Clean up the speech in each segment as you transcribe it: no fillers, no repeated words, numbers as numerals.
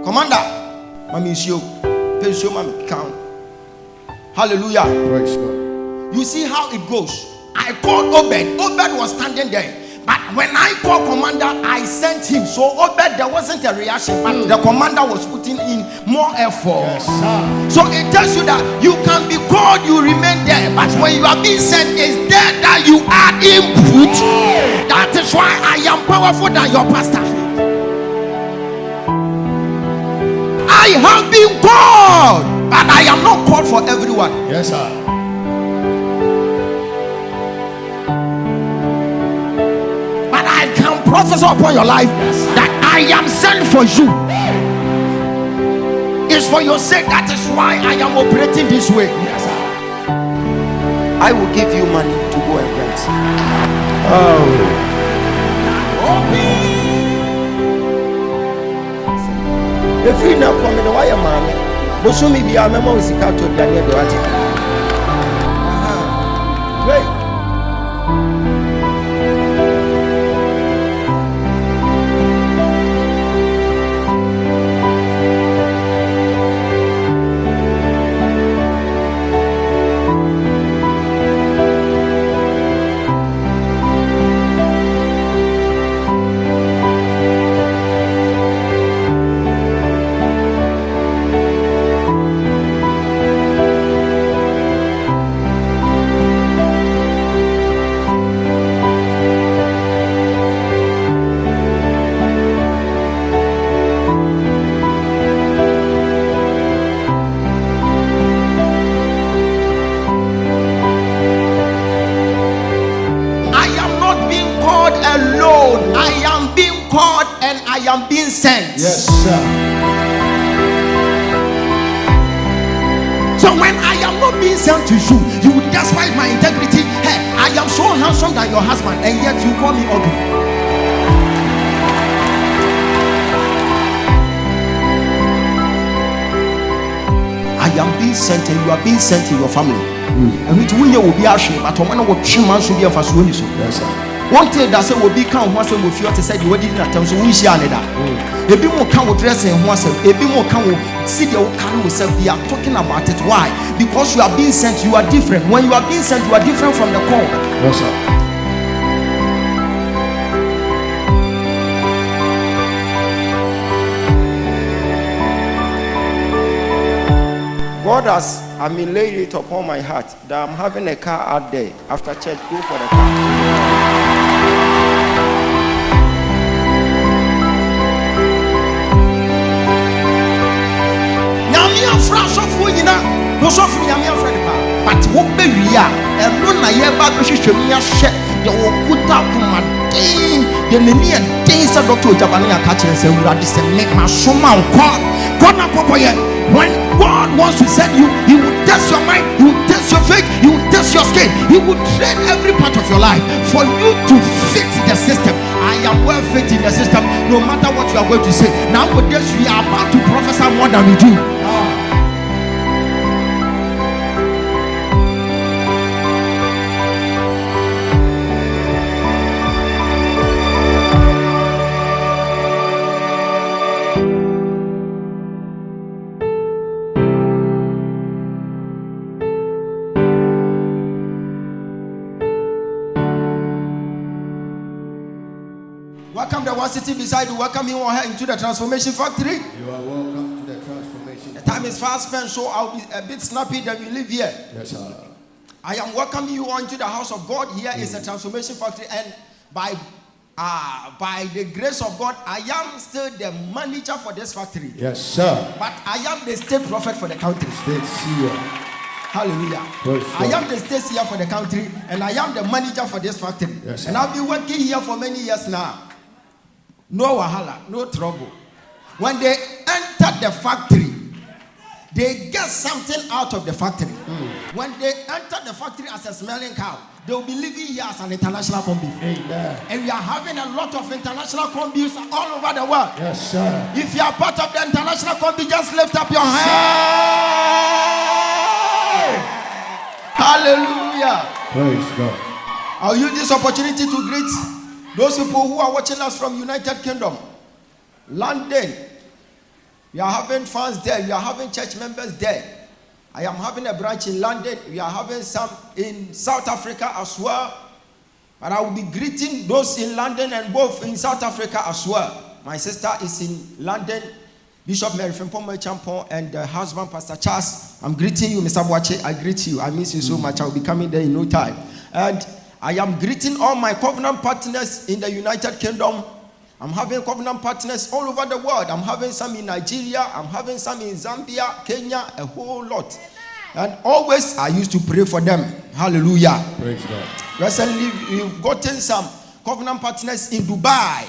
Commander, Mami Isio, Pesio Mami count. Hallelujah. Praise God. You see how it goes. I called Obed. Obed was standing there. But when I called commander, I sent him. So Obed, there wasn't a reaction, but the commander was putting in more effort. Yes, sir. So it tells you that you can be called, you remain there. But when you are being sent, it's there that you add input. That is why I am powerful than your pastor. I have been called, but I am not called for everyone. Yes, sir. But I can prophesy upon your life that I am sent for you. It's for your sake. That is why I am operating this way. Yes, sir. I will give you money to go and rent. Oh. If you now come in the wire, man, but so maybe I remember with the car to the near the right. Great. I am being sent. Yes, sir. So when I am not being sent to you, you would despise my integrity. Hey, I am so handsome than your husband, and yet you call me ugly. I am being sent, and you are being sent in your family. And it will be ashamed, but when I will trim man should be a fast one. Yes, sir. One thing that say will be count once we feel to say you didn't attend, so we share that. A bit more count dressing once, a bit more count see the count yourself. We are talking about it. Why? Because you are being sent, you are different. When you are being sent, you are different from the call. Yes, sir. God has laid it upon my heart that I'm having a car out there. After church, go for the car. But what be we are, and no na yeba go hwehwe me ahye de wo kuta komaden de nani den sa Dr. Ogyaba na ka kire se wurade se me masoma God na popoye. When God wants to send you, He will test your mind, He will test your faith, He will test your skin, He will train every part of your life for you to fit the system. I am well fit in the system, no matter what you are going to say. Now with this, we are about to prophesy more than we do. Welcome the one sitting beside you. Welcome you on her into the transformation factory. You are welcome to the transformation. The time is fast spent, so I'll be a bit snappy that we live here. Yes, sir. I am welcoming you on to the house of God. Here is a transformation factory, and by the grace of God, I am still the manager for this factory. Yes, sir. But I am the state prophet for the country. State seer. Hallelujah. I am the state seer for the country, and I am the manager for this factory. Yes, and I've been working here for many years now. No wahala, no trouble. When they enter the factory, they get something out of the factory. When they enter the factory as a smelling cow, they will be living here as an international combi. And we are having a lot of international combis all over the world. Yes, sir. If you are part of the international combi, just lift up your hand. Hallelujah. Praise God. I'll use this opportunity to greet those people who are watching us from United Kingdom, London, We are having fans there. We are having church members there. I am having a branch in London. We are having some in South Africa as well. But I will be greeting those in London and both in South Africa as well. My sister is in London, Bishop Mary Frimpong Champon, and the husband, Pastor Charles. I'm greeting you, Mr. Boache. I greet you. I miss you so much. I will be coming there in no time. And I am greeting all my covenant partners in the United Kingdom. I'm having covenant partners all over the world. I'm having some in Nigeria. I'm having some in Zambia, Kenya, a whole lot. And always I used to pray for them. Hallelujah. Praise God. Recently, we've gotten some covenant partners in Dubai.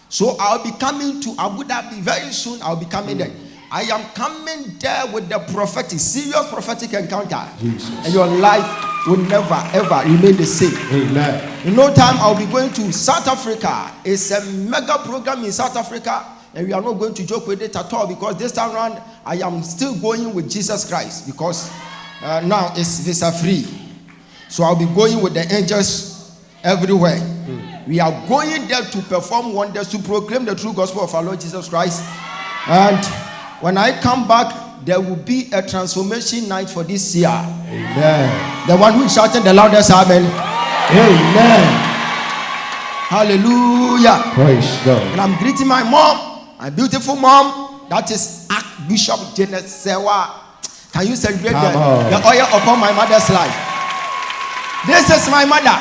So I'll be coming to Abu Dhabi very soon. I'll be coming there. I am coming there with the prophetic, serious prophetic encounter. Jesus. And your life will never, ever remain the same. Amen. In no time, I'll be going to South Africa. It's a mega program in South Africa. And we are not going to joke with it at all, because this time around, I am still going with Jesus Christ, because now it's visa free. So I'll be going with the angels everywhere. We are going there to perform wonders, to proclaim the true gospel of our Lord Jesus Christ. And when I come back, there will be a transformation night for this year. Amen. The one who is shouting the loudest, amen. Amen. Hallelujah. Praise God. And I'm greeting my mom, my beautiful mom. That is Archbishop Janet Sewa. Can you celebrate the oil upon my mother's life? This is my mother.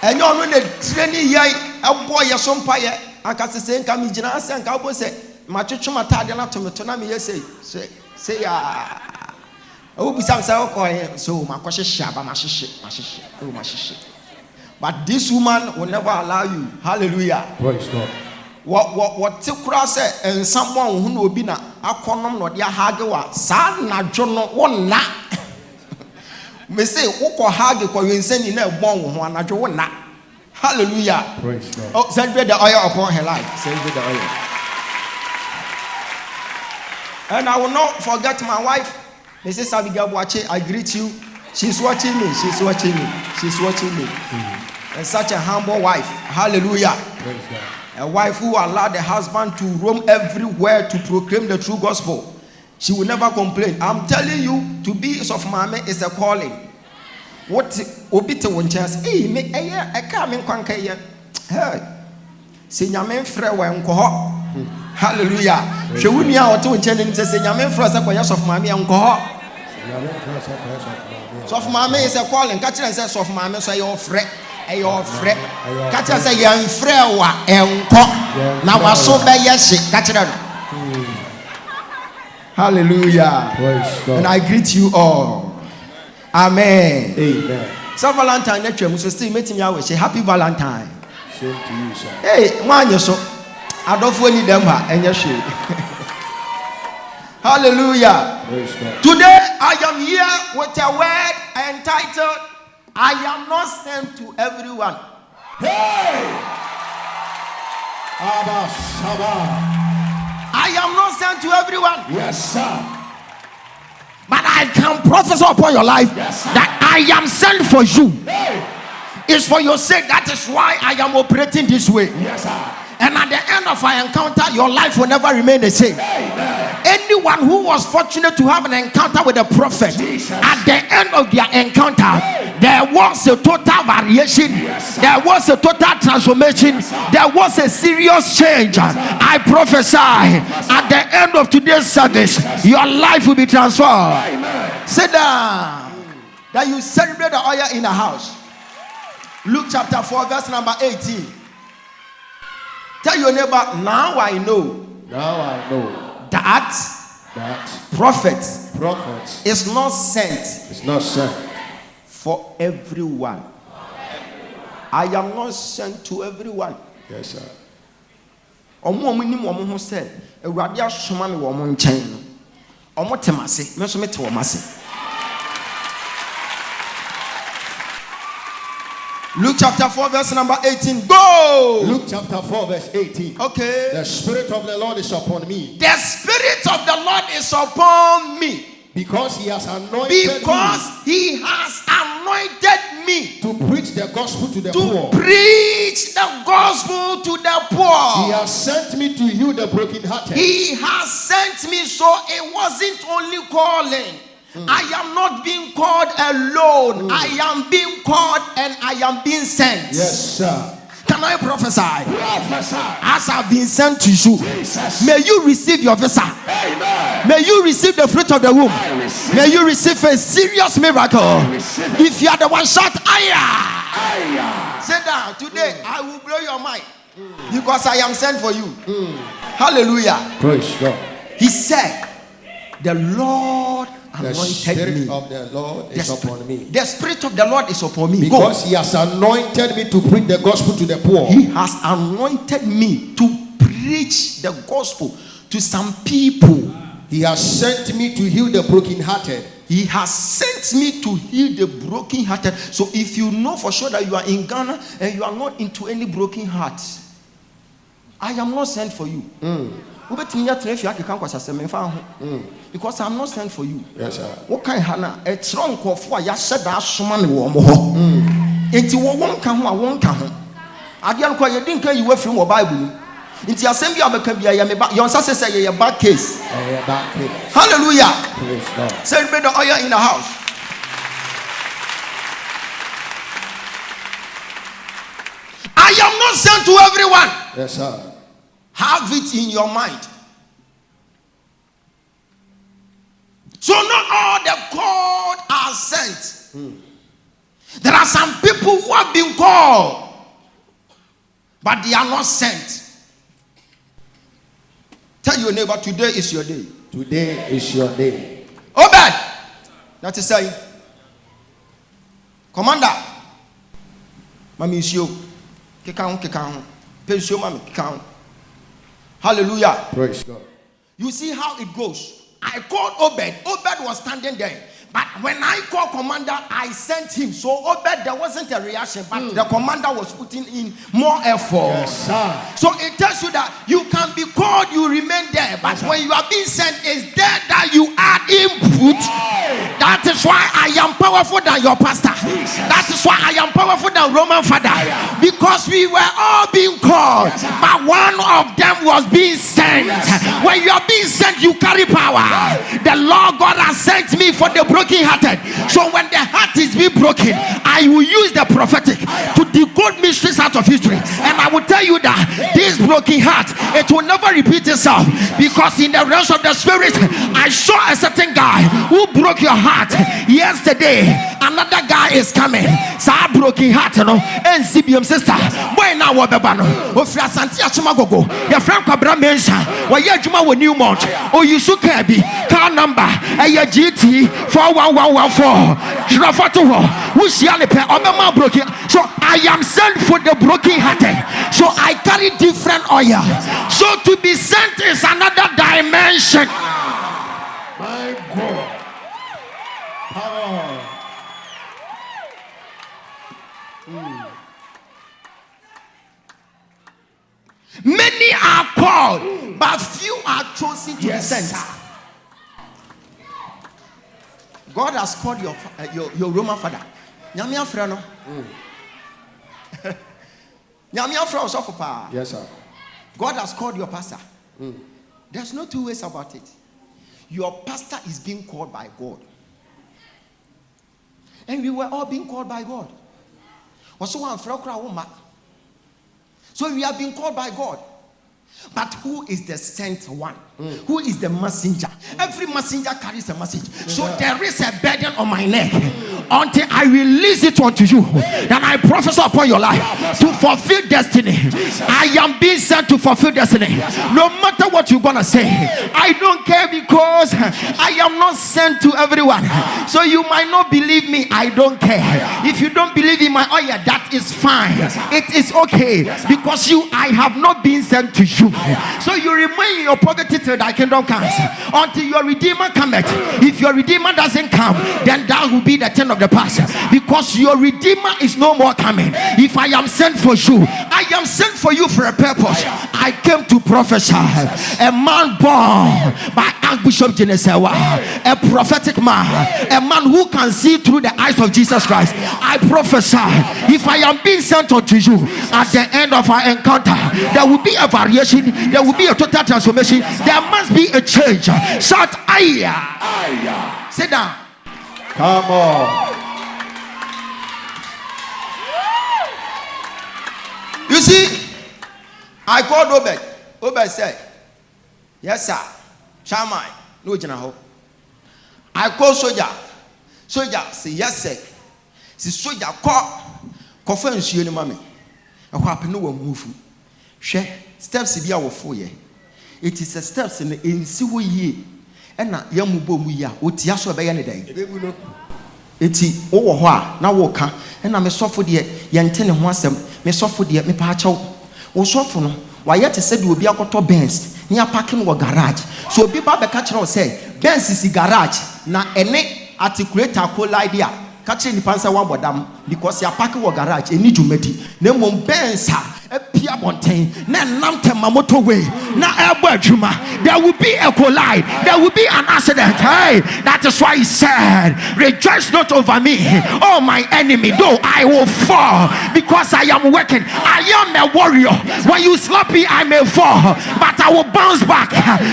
And you know the training here, a boy, a son pie, and Cassin come in Janasa and Cowboy say, my church, my tadana to me, Tonami, say, I will be some so my question shabba, my shish. But this woman will never allow you. Hallelujah. Praise God. What Tikra said, and someone who will be na Akonum no dia Hagewa, San na Jono, one na. Me say, Oko Hage, for you send in a bon one na Joana. Hallelujah. Praise God. Oh, celebrate the oil upon her life. Celebrate the oil. And I will not forget my wife, Mrs. Abigail Boache. I greet you. She's watching me. She's watching me. She's watching me. And such a humble wife. Hallelujah. Praise God. A wife who allowed the husband to roam everywhere to proclaim the true gospel. She will never complain. I'm telling you, to be of mama is a calling. What obite one chance? Hey, me I come in kwankaya. Hey, Sinyamen frɛ wɔ nkɔ. Hallelujah. She wouldn't hear what to nkyɛn nim sɛ Sinyamen frɛ sɛ kɔyɛ of mama nkɔ. So of mama is a calling. Catch and says of mama so your frɛ. Your friend, catch us a young friend, now I so by yes, catch it. Hallelujah. And I greet you all. Amen. Amen. So Valentine, next year, Mr. Steve, meeting you. Say happy Valentine. Same to you, sir. Hey, man, you so I don't want them and your shoe. Hallelujah. Today I am here with a word entitled, I am not sent to everyone. Hey! Abba, Shabba. I am not sent to everyone. Yes, sir. But I can prophesy upon your life, yes, that I am sent for you. Hey! It's for your sake. That is why I am operating this way. Yes, sir. And at the end of our encounter, your life will never remain the same. Amen. Anyone who was fortunate to have an encounter with a prophet, Jesus, at the end of their encounter, there was a total variation. Yes, there was a total transformation. Yes, there was a serious change. Yes, I prophesy, at the end of today's service, your life will be transformed. Amen. Sit down. That you celebrate the oil in the house. Luke chapter 4, verse number 18. Tell your neighbor, now I know. Now I know that prophet is not sent. It's not sent For everyone. I am not sent to everyone. Yes, sir. Omo ni mo ho sɛ Awurade asoma me wo mo nkyɛn no. Omo temase, me so mete wo mase. Luke chapter 4 verse number 18. Go! Luke chapter 4 verse 18. Okay. The Spirit of the Lord is upon me. The Spirit of the Lord is upon me. Because he has anointed He has anointed me to preach the gospel to the to poor. preach the gospel to the He poor. has sent me to heal the brokenhearted. He has sent me, so it wasn't only calling. I am not being called alone. I am being called and I am being sent. Yes, sir. Can I prophesy? Prophesy. As I've been sent to you, Jesus. may you receive your visa. Amen. May you receive the fruit of the womb. receive May you receive a serious miracle. receive it. If you are the one, shout Aya. Aya. Sit down. Today I will blow your mind because I am sent for you. Hallelujah. Praise God. He said, the Lord The anointed Spirit me. of the Lord is upon me. The Spirit of the Lord is upon me. Because He has anointed me to preach the gospel to the poor. He has anointed me to preach the gospel to some people. He has sent me to heal the brokenhearted. He has sent me to heal the brokenhearted. So if you know for sure that you are in Ghana and you are not into any broken heart, I am not sent for you. Because I'm not sent for you. Yes, sir. What kind of hana? A strong for ya said that someone will more. Into one can one can. I didn't you didn't you were from your Bible. Into your assembly of a cabia, your sister say a bad case. Hallelujah. Praise God. Celebrate the oil in the house. I am not sent to everyone. Yes, sir. Have it in your mind. So not all the called are sent. There are some people who have been called, but they are not sent. Tell your neighbor, today is your day. Today is your day. Obed, that is saying, Commander, Mami is you. Kikang, Pensio, Mami, Kikang. Hallelujah. Praise God. You see how it goes. I called Obed. Obed was standing there. But when I called commander, I sent him. So Obed, there wasn't a reaction, but the commander was putting in more effort. Yes, sir. So it tells you that you can be called, you remain there. But when you are being sent, it's there that you add input. That is why I am powerful than your pastor. That is why I am powerful than Roman father. Because we were all being called, but one of them was being sent. When you are being sent, you carry power. The Lord God has sent me for the broken-hearted. So when the heart is being broken, I will use the prophetic to decode mysteries out of history. And I will tell you that this broken heart, it will never repeat itself. Because in the realms of the spirit, I saw a certain guy who broke your heart yesterday. Another guy is coming. So I broken heart, you know. And CBM sister, boy now what bebano. Ofra Santi Achumagogo. Your friend Kabra mention. Why you juma with New Mount? Oh, you should be car number a GT 41114. So I am sent for the broken hearted. So I carry different oil. So to be sent is another dimension. My God. Power. Many are called, but few are chosen to be sent. God has called your Roman father. Nyamia frano. Nyamia frano so papa. Yes, sir. God has called your pastor. There's no two ways about it. Your pastor is being called by God. And we were all being called by God. So we are being called by God. But who is the sent one? Who is the messenger? Every messenger carries a message. So there is a burden on my neck until I release it unto you. Then I prophesy upon your life to fulfill destiny. I am being sent to fulfill destiny. No matter what you're gonna say, I don't care, because I am not sent to everyone. So you might not believe me. I don't care. If you don't believe in my oil, that is fine. It is okay, because I have not been sent to you. So you remain in your poverty till thy kingdom comes, until your redeemer cometh. If your redeemer doesn't come, then that will be the 10 of of the past, because your Redeemer is no more coming. If I am sent for you, I am sent for you for a purpose. I came to prophesy. A man born by Archbishop Genesewa, a prophetic man, a man who can see through the eyes of Jesus Christ. I prophesy, if I am being sent unto you, at the end of our encounter, there will be a variation, there will be a total transformation, there must be a change. Shout, Aya! Sit down. Come on. You see, I called Obed. Obed said, yes, sir. Shammai, no general. I called Soldier. Soldier say, yes, sir. See, Soldier call. Conference you, mommy. And what happened? No one move. Share steps be our 4 year. It is a steps in Siwu ye. And na Yamubo Muya, Utiaso by any day. Eti over now walk. And I'm a soft dear, Yantin and Wansem, me soft dear, me pacho. O soft why yet said you will be a quarter Benz near parking or garage. So be back the catcher say, Benz is the garage. Now, any articulate a cool idea. Catching the panzer one bodam because you are parking or garage, and need to meet it. No more Benz, a Pia Bontain, Nanamta Mamoto way. Now, Juma, there will be a collide, there will be an accident. Hey, that is why he said, rejoice not over me, oh my enemy, though I will fall because I am working. I am a warrior. When you slap me, I may fall, but I will bounce back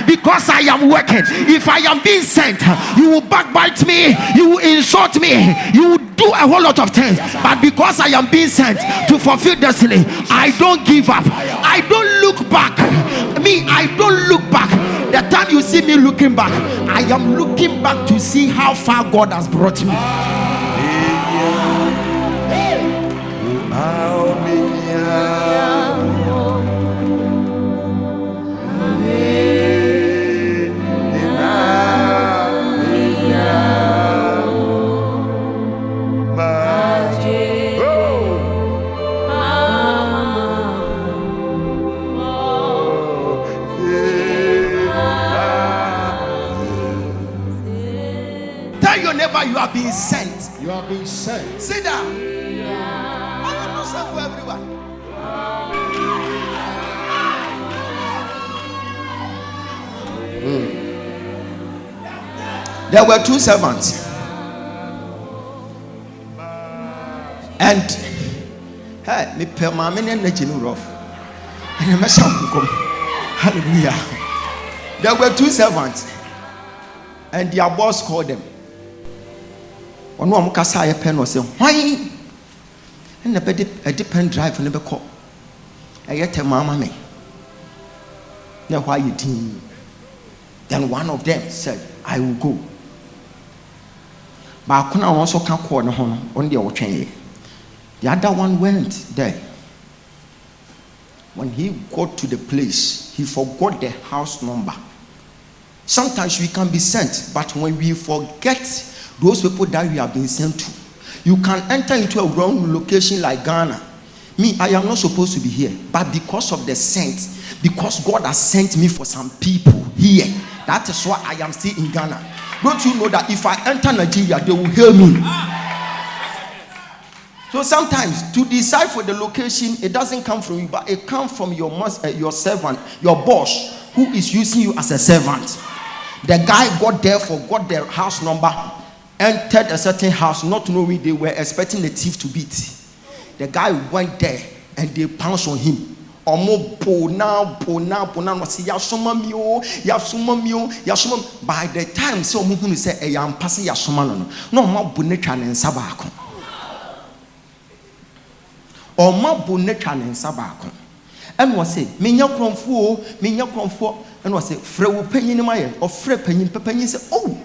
because I am working. If I am being sent, you will backbite me, you will insult me, you will do a whole lot of things, but because I am being sent to fulfill destiny, I don't give up. I don't look back. I don't look back. The time you see me looking back, I am looking back to see how far God has brought me. You are being sent. You are being sent. Sit down. I am not sent for everyone. There were 2 servants, and hey, me permanent energy no rough. And I mess up. Hallelujah. There were 2 servants, and their boss called them. One more Kasa pen was saying, why? And a pen drive and never call. I get a mamma me. Now, why you think? Then one of them said, I will go. But I couldn't also come call on the old chain. The other one went there. When he got to the place, he forgot the house number. Sometimes we can be sent, but when we forget those people that we have been sent to, you can enter into a wrong location like Ghana. Me, I am not supposed to be here, but because of the sent, because God has sent me for some people here, that is why I am still in Ghana. Don't you know that if I enter Nigeria, they will hear me? So sometimes to decide for the location, it doesn't come from you, but it comes from your servant, your boss, who is using you as a servant. The guy got there, forgot their house number, entered a certain house, not knowing they were expecting the thief to beat. The guy went there and they pounced on him. By the time someone say, I am passing Yasumano, no more Bunechan and Sabacon. Or more Bunechan and Sabacon. And was say, Minya Cronfo, and was say, Frew Penny Maya, or Fre Penny Penny say, oh.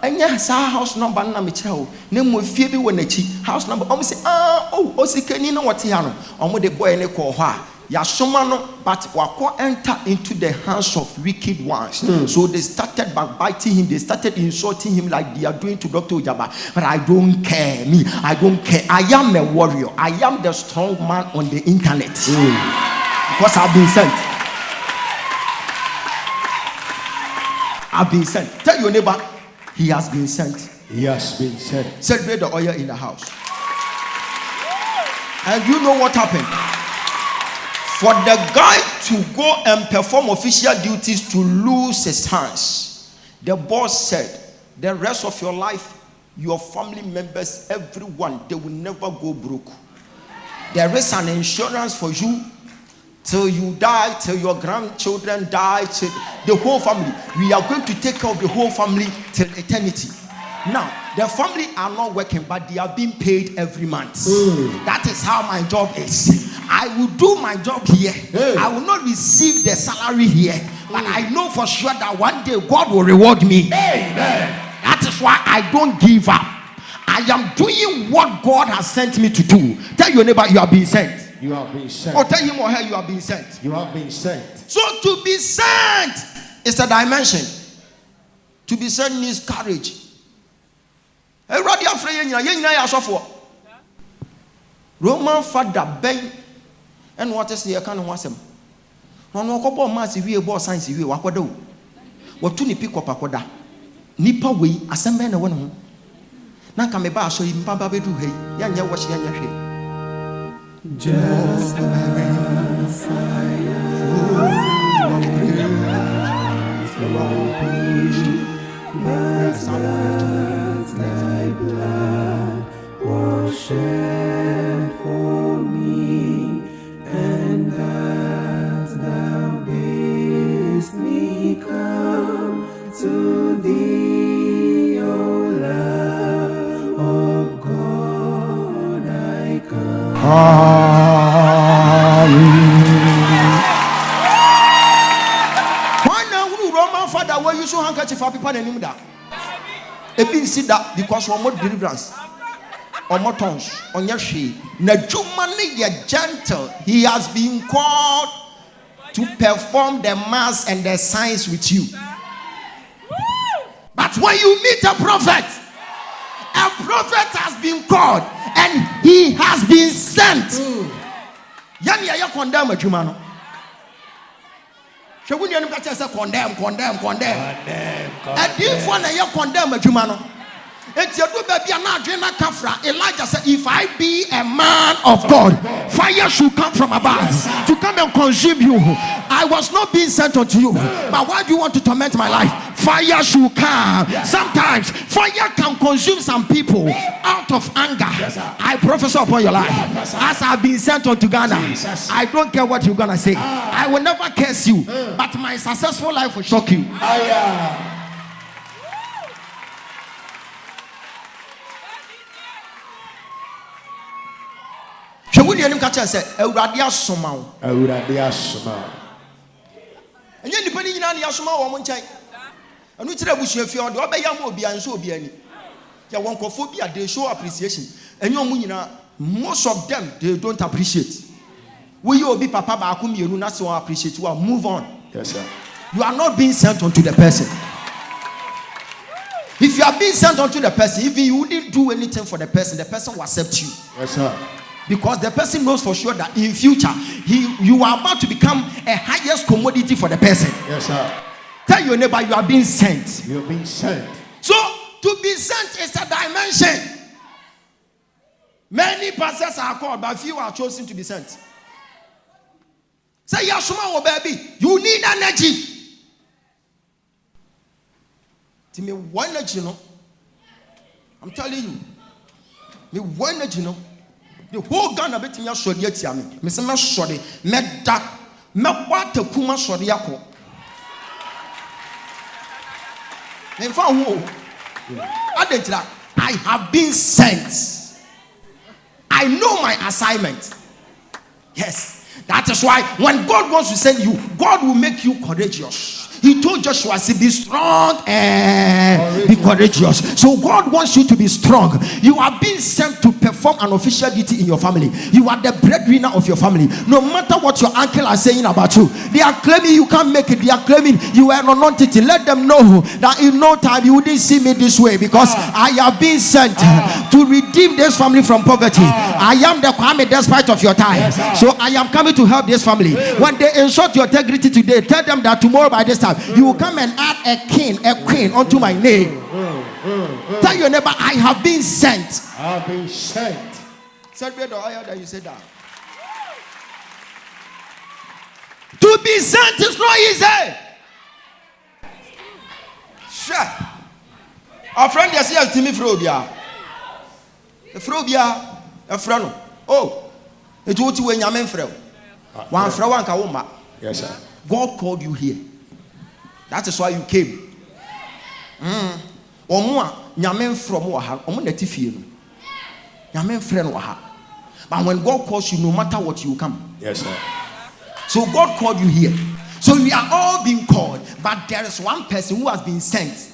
Yes, our house number na michel. Name we fear when the house number. Say, can you know what he had? The boy and call her. Yasumano, but wako enter into the hands of wicked ones. So they started backbiting him, they started insulting him like they are doing to Dr. Ogyaba. But I don't care. I don't care. I am a warrior. I am the strong man on the internet. Because I've been sent. I've been sent. Tell your neighbor, he has been sent. He has been sent. Celebrate the oil in the house. And you know what happened? For the guy to go and perform official duties to lose his hands, the boss said, the rest of your life, your family members, everyone, they will never go broke. There is an insurance for you till you die, till your grandchildren die, till the whole family. We are going to take care of the whole family till eternity. Now, the family are not working, but they are being paid every month. That is how my job is. I will do my job here. I will not receive the salary here, but I know for sure that one day God will reward me. Amen. That is why I don't give up. I am doing what God has sent me to do. Tell your neighbor you are being sent. You have been sent. Or tell him or her you are being sent. You have been sent. So to be sent is a dimension. To be sent needs courage. Roman father Ben and what is the kind of wasem? No couple mass if you bought science if you wakwado. What to pick up a quada? Nipa way assemble and one. Nanka me ba so him papa bedu hey. Yanya wash yanya she. Just as I am, thy blood was shed for me, and that thou bidst me come to thee, O Lamb of God, I come. Why now Roman father where you so handkerchief for people and him that? A been see that because one more deliverance. Or more tongues on your she. Najumani ye gentle. He has been called to perform the mass and the signs with you. But when you meet a prophet has been called and he has been sent. Yani ya condemn a jumano. Shall you condemn? And if one you condemn a jumano. It's your baby Elijah said, if I be a man of God, fire should come from above to come and consume you. I was not being sent unto you, but why do you want to torment my life? Fire should come. Sometimes fire can consume some people out of anger. I prophesy upon your life. As I've been sent unto Ghana, I don't care what you're gonna say. I will never curse you, but my successful life will shock you. Shawuni enim kacha say Awurade asoma wo. Awurade asoma. Enye nipa ni nyina na asoma wo mo nkyai. Anu tire busua fie de obeya mo obi anso obi ani. Ya won kofo bi they show appreciation. Enye omu nyina most of them they don't appreciate. We you obi papa ba akum yenu na so appreciate you move on. Yes sir. You are not being sent unto the person. If you are being sent unto the person, even you wouldn't do anything for the person will accept you. Yes sir. Because the person knows for sure that in future you are about to become a highest commodity for the person. Yes, sir. Tell your neighbor you are being sent. You are being sent. So to be sent is a dimension. Many pastors are called, but few are chosen to be sent. Say Yashuma, baby, you need energy. To me, one energy, no. I'm telling you, me one energy, no. The whole Ghana bet me short yet yami. Me say me sorry. Me da me what kuma sorry yako. Me fa who? Adentra. I have been sent. I know my assignment. Yes. That is why when God wants to send you, God will make you courageous. He told Joshua, say, be strong and be courageous. So God wants you to be strong. You are being sent to perform an official duty in your family. You are the breadwinner of your family. No matter what your uncle are saying about you, they are claiming you can't make it. They are claiming you are an entity. Let them know that in no time you wouldn't see me this way, because I have been sent to redeem this family from poverty. I am the Kwame despite of your time. So I am coming to help this family. When they insult your integrity today, tell them that tomorrow by this time you will come and add a king, a queen unto my name. Tell your neighbor, I have been sent. I have been sent. Said better higher than you said that. To be sent is not easy. Sure. Our friend is here to me, Frobia. The Frobia, a friend. Oh, it would you when you're men friend. One friend, one kawoma. Yes, sir. God called you here. That is why you came. Omwa, nyamen from waha, omun netifie. Nyamen friend waha. But when God calls you, no matter what, you come. Yes, sir. So God called you here. So we are all being called, but there is one person who has been sent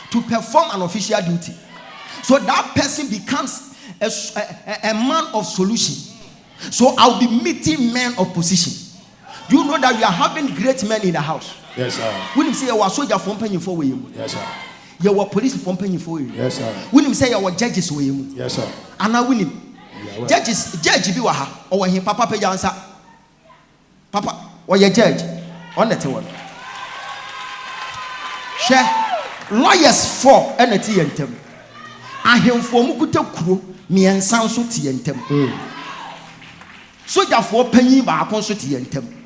to perform an official duty. So that person becomes a man of solution. So I'll be meeting men of position. You know that we are having great men in the house. Yes, sir. When you say you are soldier from penny for you, Yes, sir. you are police from penny for you. Yes, sir. When you say you are judges for you, Yes, sir. and I win him. Judge be waha or when he papa pay answer. Papa, or your judge on the one. Share lawyers for NT and them. I hear for Mukuta crew, me and Sansuti and them. So therefore, penny by Consuti and them.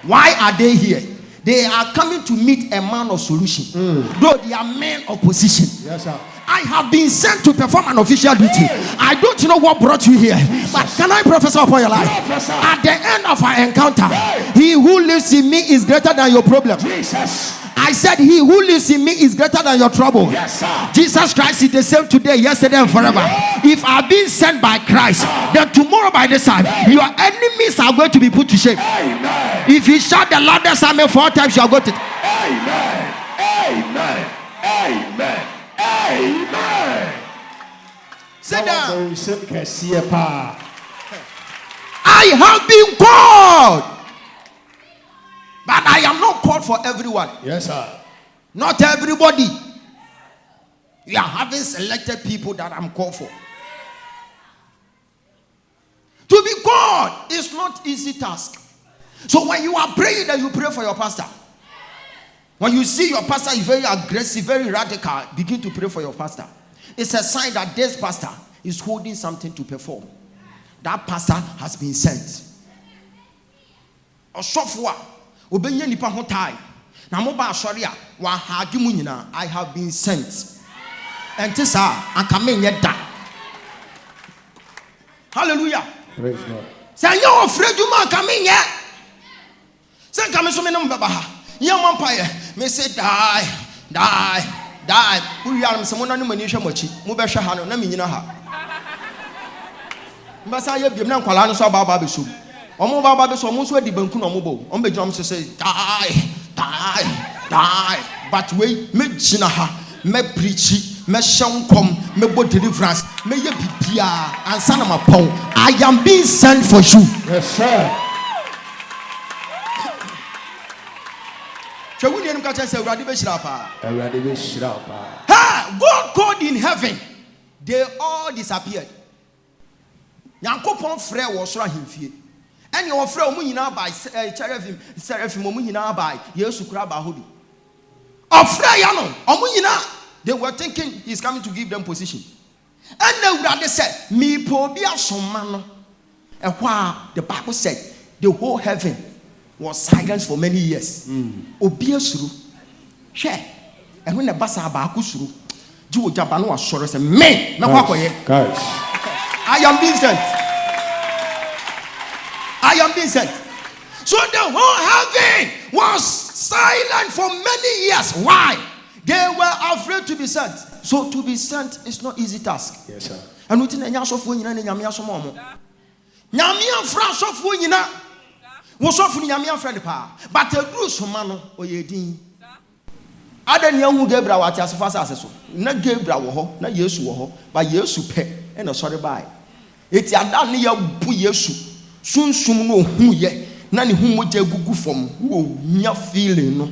Why are they here? They are coming to meet a man of solution, though they are men of position. Yes, sir. I have been sent to perform an official duty. I don't know what brought you here, but can I prophesy upon your life? At the end of our encounter, he who lives in me is greater than your problem. Jesus. I said, he who lives in me is greater than your trouble. Yes, sir. Jesus Christ is the same today, yesterday, and forever. If I've been sent by Christ, then tomorrow by this time, your enemies are going to be put to shame. Amen. If you shout the loudest amen 4 times, you are going to. Amen. Amen. Amen. Amen. Sit down. I have been called. But I am not called for everyone. Yes, sir. Not everybody. We are having selected people that I'm called for. To be called is not easy task. So when you are praying, then you pray for your pastor. When you see your pastor is very aggressive, very radical, begin to pray for your pastor. It's a sign that this pastor is holding something to perform. That pastor has been sent. A software. Obenya nipa ho tai na mo ba asori a wa hagi mu nyina I have been sent enti sa anka me nye da. Hallelujah. Praise God. Say you afraid you man come nye say come so me no baba ha ye mompaye me say die we are me se mo na no mani hwe mochi mo be hwe ha no na me nyina ha mbasa ye biem na nkwala no so baba be so omo baba be so omo so adi banku na omo bo omo be jom say die but we me gina ha me preach me shankom me bo deliverance me ye bibia ansa na mapon I am being sent for you. Yes, sir. Chewuni enum ka say urade be shira pa. Urade be shira pa. Ha, God called in heaven. They all disappeared. Yankopon frɛ wɔ soro ahemfie. And your friend Munina by Seraphim Munina by Yesu Kraba Hobi. Of Frayano, Omunina, they were thinking he's coming to give them position. And they would have said, Me probia somano. And while the Bible said the whole heaven was silent for many years. Obia suru. Share. And when the basa abaku suru, Ogyaba no was sure say, Me, guys. I am being sent. I am being sent. So the whole heaven was silent for many years. Why? They were afraid to be sent. So to be sent is not easy task. Yes, sir. And we think nyasofo nyina ne nyame asomo mo. Nyame afra asofo nyina. Wo sofo nyame afra ne pa. But eduru soma no oyedin. Adani ahu Gabriel wati asefa aseso. Na Gabriel wo ho, na Yesu wo ho. Ba Yesu pe e na sori bai. Eti adan ne ya bu Yesu. Sunsum no hu ye na ne hu moja gugu fom wo nya feeling no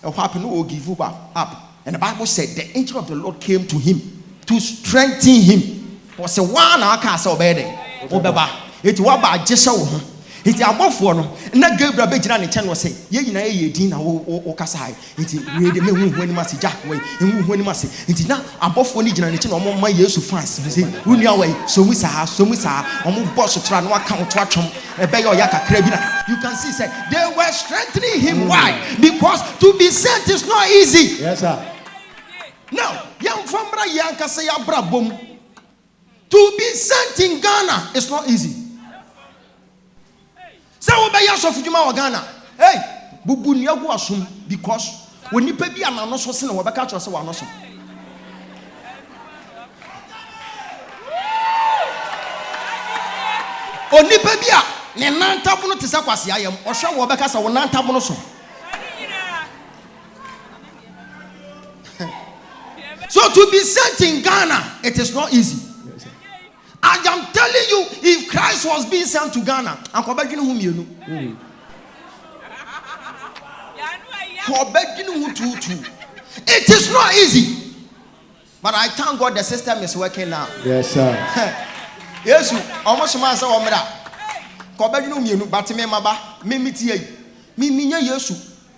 e happen no give up. And the Bible said the angel of the Lord came to him to strengthen him. Was a one aka say obede obeba eti wa ba agye wo ho It's a for no, not Gabriel Bejan and Chan was saying, Ye Dina or Kasai. It's really when you must jack way, and when you must say, it's not above one region and it's no more my years of France. You see, run your way, so we saw, or move boss of Tran, what count to watch him, a bay or yaka crebina. You can see, say, they were strengthening him. Why? Because to be sent is not easy. Yes, sir. Now, young Fambra Yanka say, Abra boom. To be sent in Ghana is not easy. So obey us of Juma Ghana. Hey, Bubu Niagu assume because when you pay me, I'm not so sin or back out or so. Oni pebia ne nantabuno te sakwase ayam ohwe wo beka sa wo nantabuno so. So to be sent in Ghana, it is not easy. Yes, I am telling you, if Christ was being sent to Ghana, and it is not easy. But I thank God the system is working now. Yes, sir. Yes, almost man say omra. Kobedinu mienu but me maba me mitie me minya Yesu.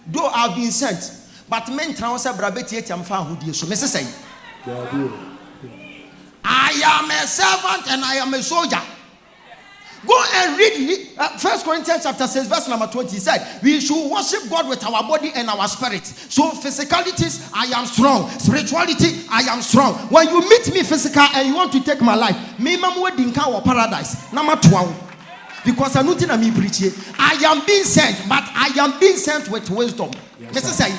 Though I've been sent, but men tran say bra betie tiam fa hodie so me say I am a servant and I am a soldier. Go and read 1 Corinthians chapter 6 verse number 20. He said, we should worship God with our body and our spirit. So physicalities, I am strong. Spirituality, I am strong. When you meet me physical and you want to take my life, me mamu dinka or paradise. Number 12. Because I'm not in a me preach. I am being sent, but I am being sent with wisdom. Yes, say,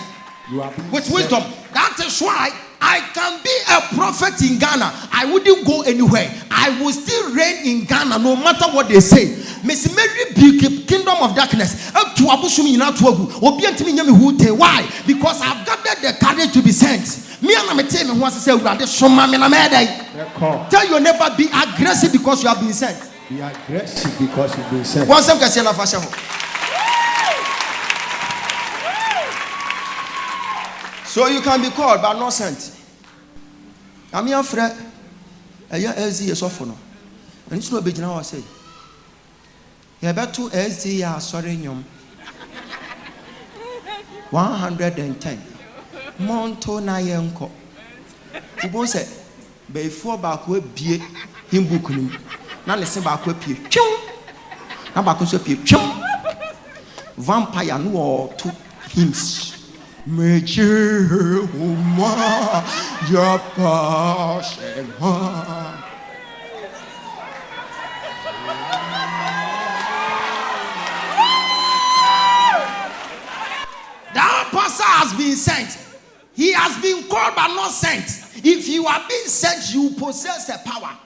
with wisdom. That is why I can be a prophet in Ghana. I wouldn't go anywhere. I will still reign in Ghana no matter what they say. Miss Mary Big Kingdom of Darkness. Why? Because I've gathered the courage to be sent. Me and my team wants to say, tell your neighbor, be aggressive because you have been sent. Be aggressive because you've been sent. So you can be called but not sent. I'm your friend. A year LZ is off no. And it's no big now I say. You better to LZ sorry nyom. 110. Monto na yenko. Ubo say before back we bie him book ni. Na listen back we pie. Na back so pie. Vampire no or two hymns. Jehovah, your passion. That pastor has been sent. He has been called but not sent. If you are being sent, you possess a power.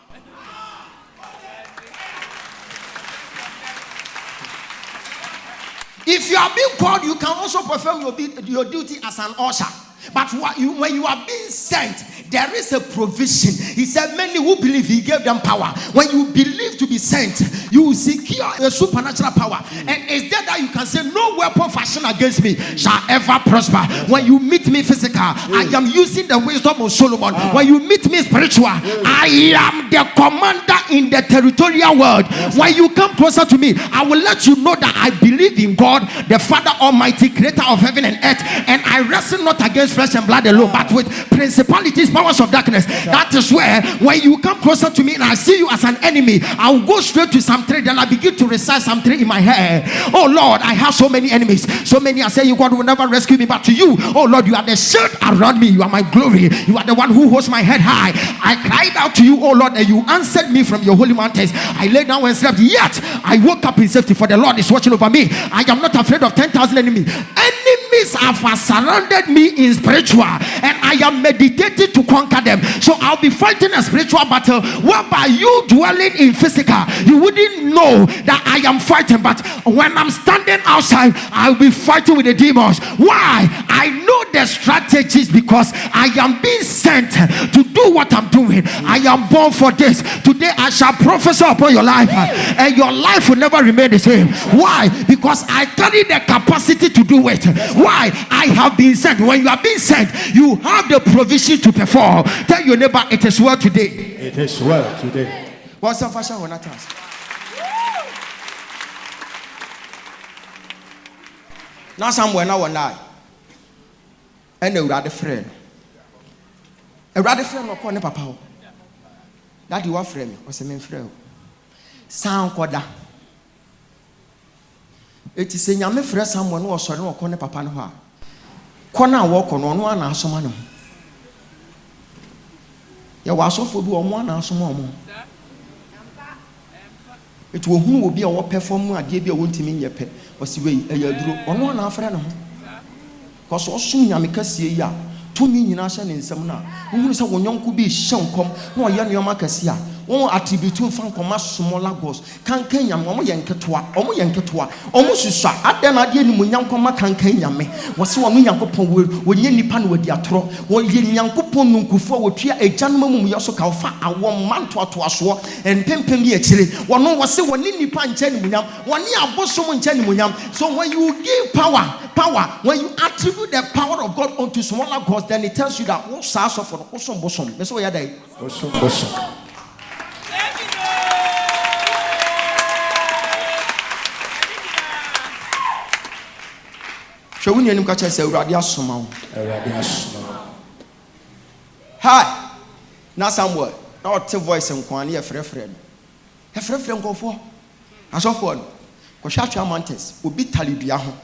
If you are being called, you can also perform your duty as an usher. But when you are being sent, there is a provision. He said, many who believe, he gave them power. When you believe to be sent, you will secure a supernatural power. And it's there that you can say, no weapon fashioned against me shall ever prosper. When you meet me physical, I am using the wisdom of Solomon. When you meet me spiritual, I am the commander in the territorial world. When you come closer to me, I will let you know that I believe in God, the Father Almighty, creator of heaven and earth. And I wrestle not against flesh and blood alone, but with principalities, powers of darkness. That is where when you come closer to me and I see you as an enemy, I will go straight to Psalm 3. Then I begin to recite Psalm 3 in my head. Oh Lord, I have so many enemies. So many are saying God will never rescue me, but to you, oh Lord, you are the shield around me. You are my glory. You are the one who holds my head high. I cried out to you, oh Lord, and you answered me from your holy mountains. I lay down and slept, yet I woke up in safety, for the Lord is watching over me. I am not afraid of 10,000 enemies. Enemies have surrounded me in spiritual, and I am meditating to conquer them. So I'll be fighting a spiritual battle whereby you dwelling in physical, you wouldn't know that I am fighting, but when I'm standing outside, I'll be fighting with the demons. Why? I know the strategies because I am being sent to do what I'm doing. I am born for this. Today I shall prophesy upon your life, and your life will never remain the same. Why? Because I carry the capacity to do it. Why? I have been sent. When you are being sent, you have the provision to perform. Tell your neighbor, it is well today. It is well today. What's the fashion on that task? Now somewhere now one die. And a rather friend. A rather friend or corner papa. That you are friend was a main friend. Sound quada. It is saying, I'm a friend, someone who was sorry or corner papa. No, corner walk on one and some man. You was so for one and some more. It will be our performer. I gave you one to me, your pet, or see way a year drew on one after another. Because so soon I make us see ya. 2 million in some now. Who is a one young could be shown come, no young Yamacasia. One attribute to fan commas smaller goals. Can Kenya, Momo Yankatua, Omo Yankatua, almost you saw at them again when young Koma can Kenya me. Was one Yankopon when Yenny Pan with the atro, when Yankopon Nukufu would hear a gentleman we also call fat a 1 month to a swore and pimping me actually. One no was say one Nini Pan Chenimuyam, 1 year was someone Chenimuyam. So when you give power, when you attribute the power of God onto smaller gods, then it tells you that all stars of an awesome bosom. That's why you're there. Awesome. So when you catch us a radio summer. Hi. Now somewhere. Not a voice and quantity a friend. A friend go for. As of one. Koshacha Montes will be Talibiaho.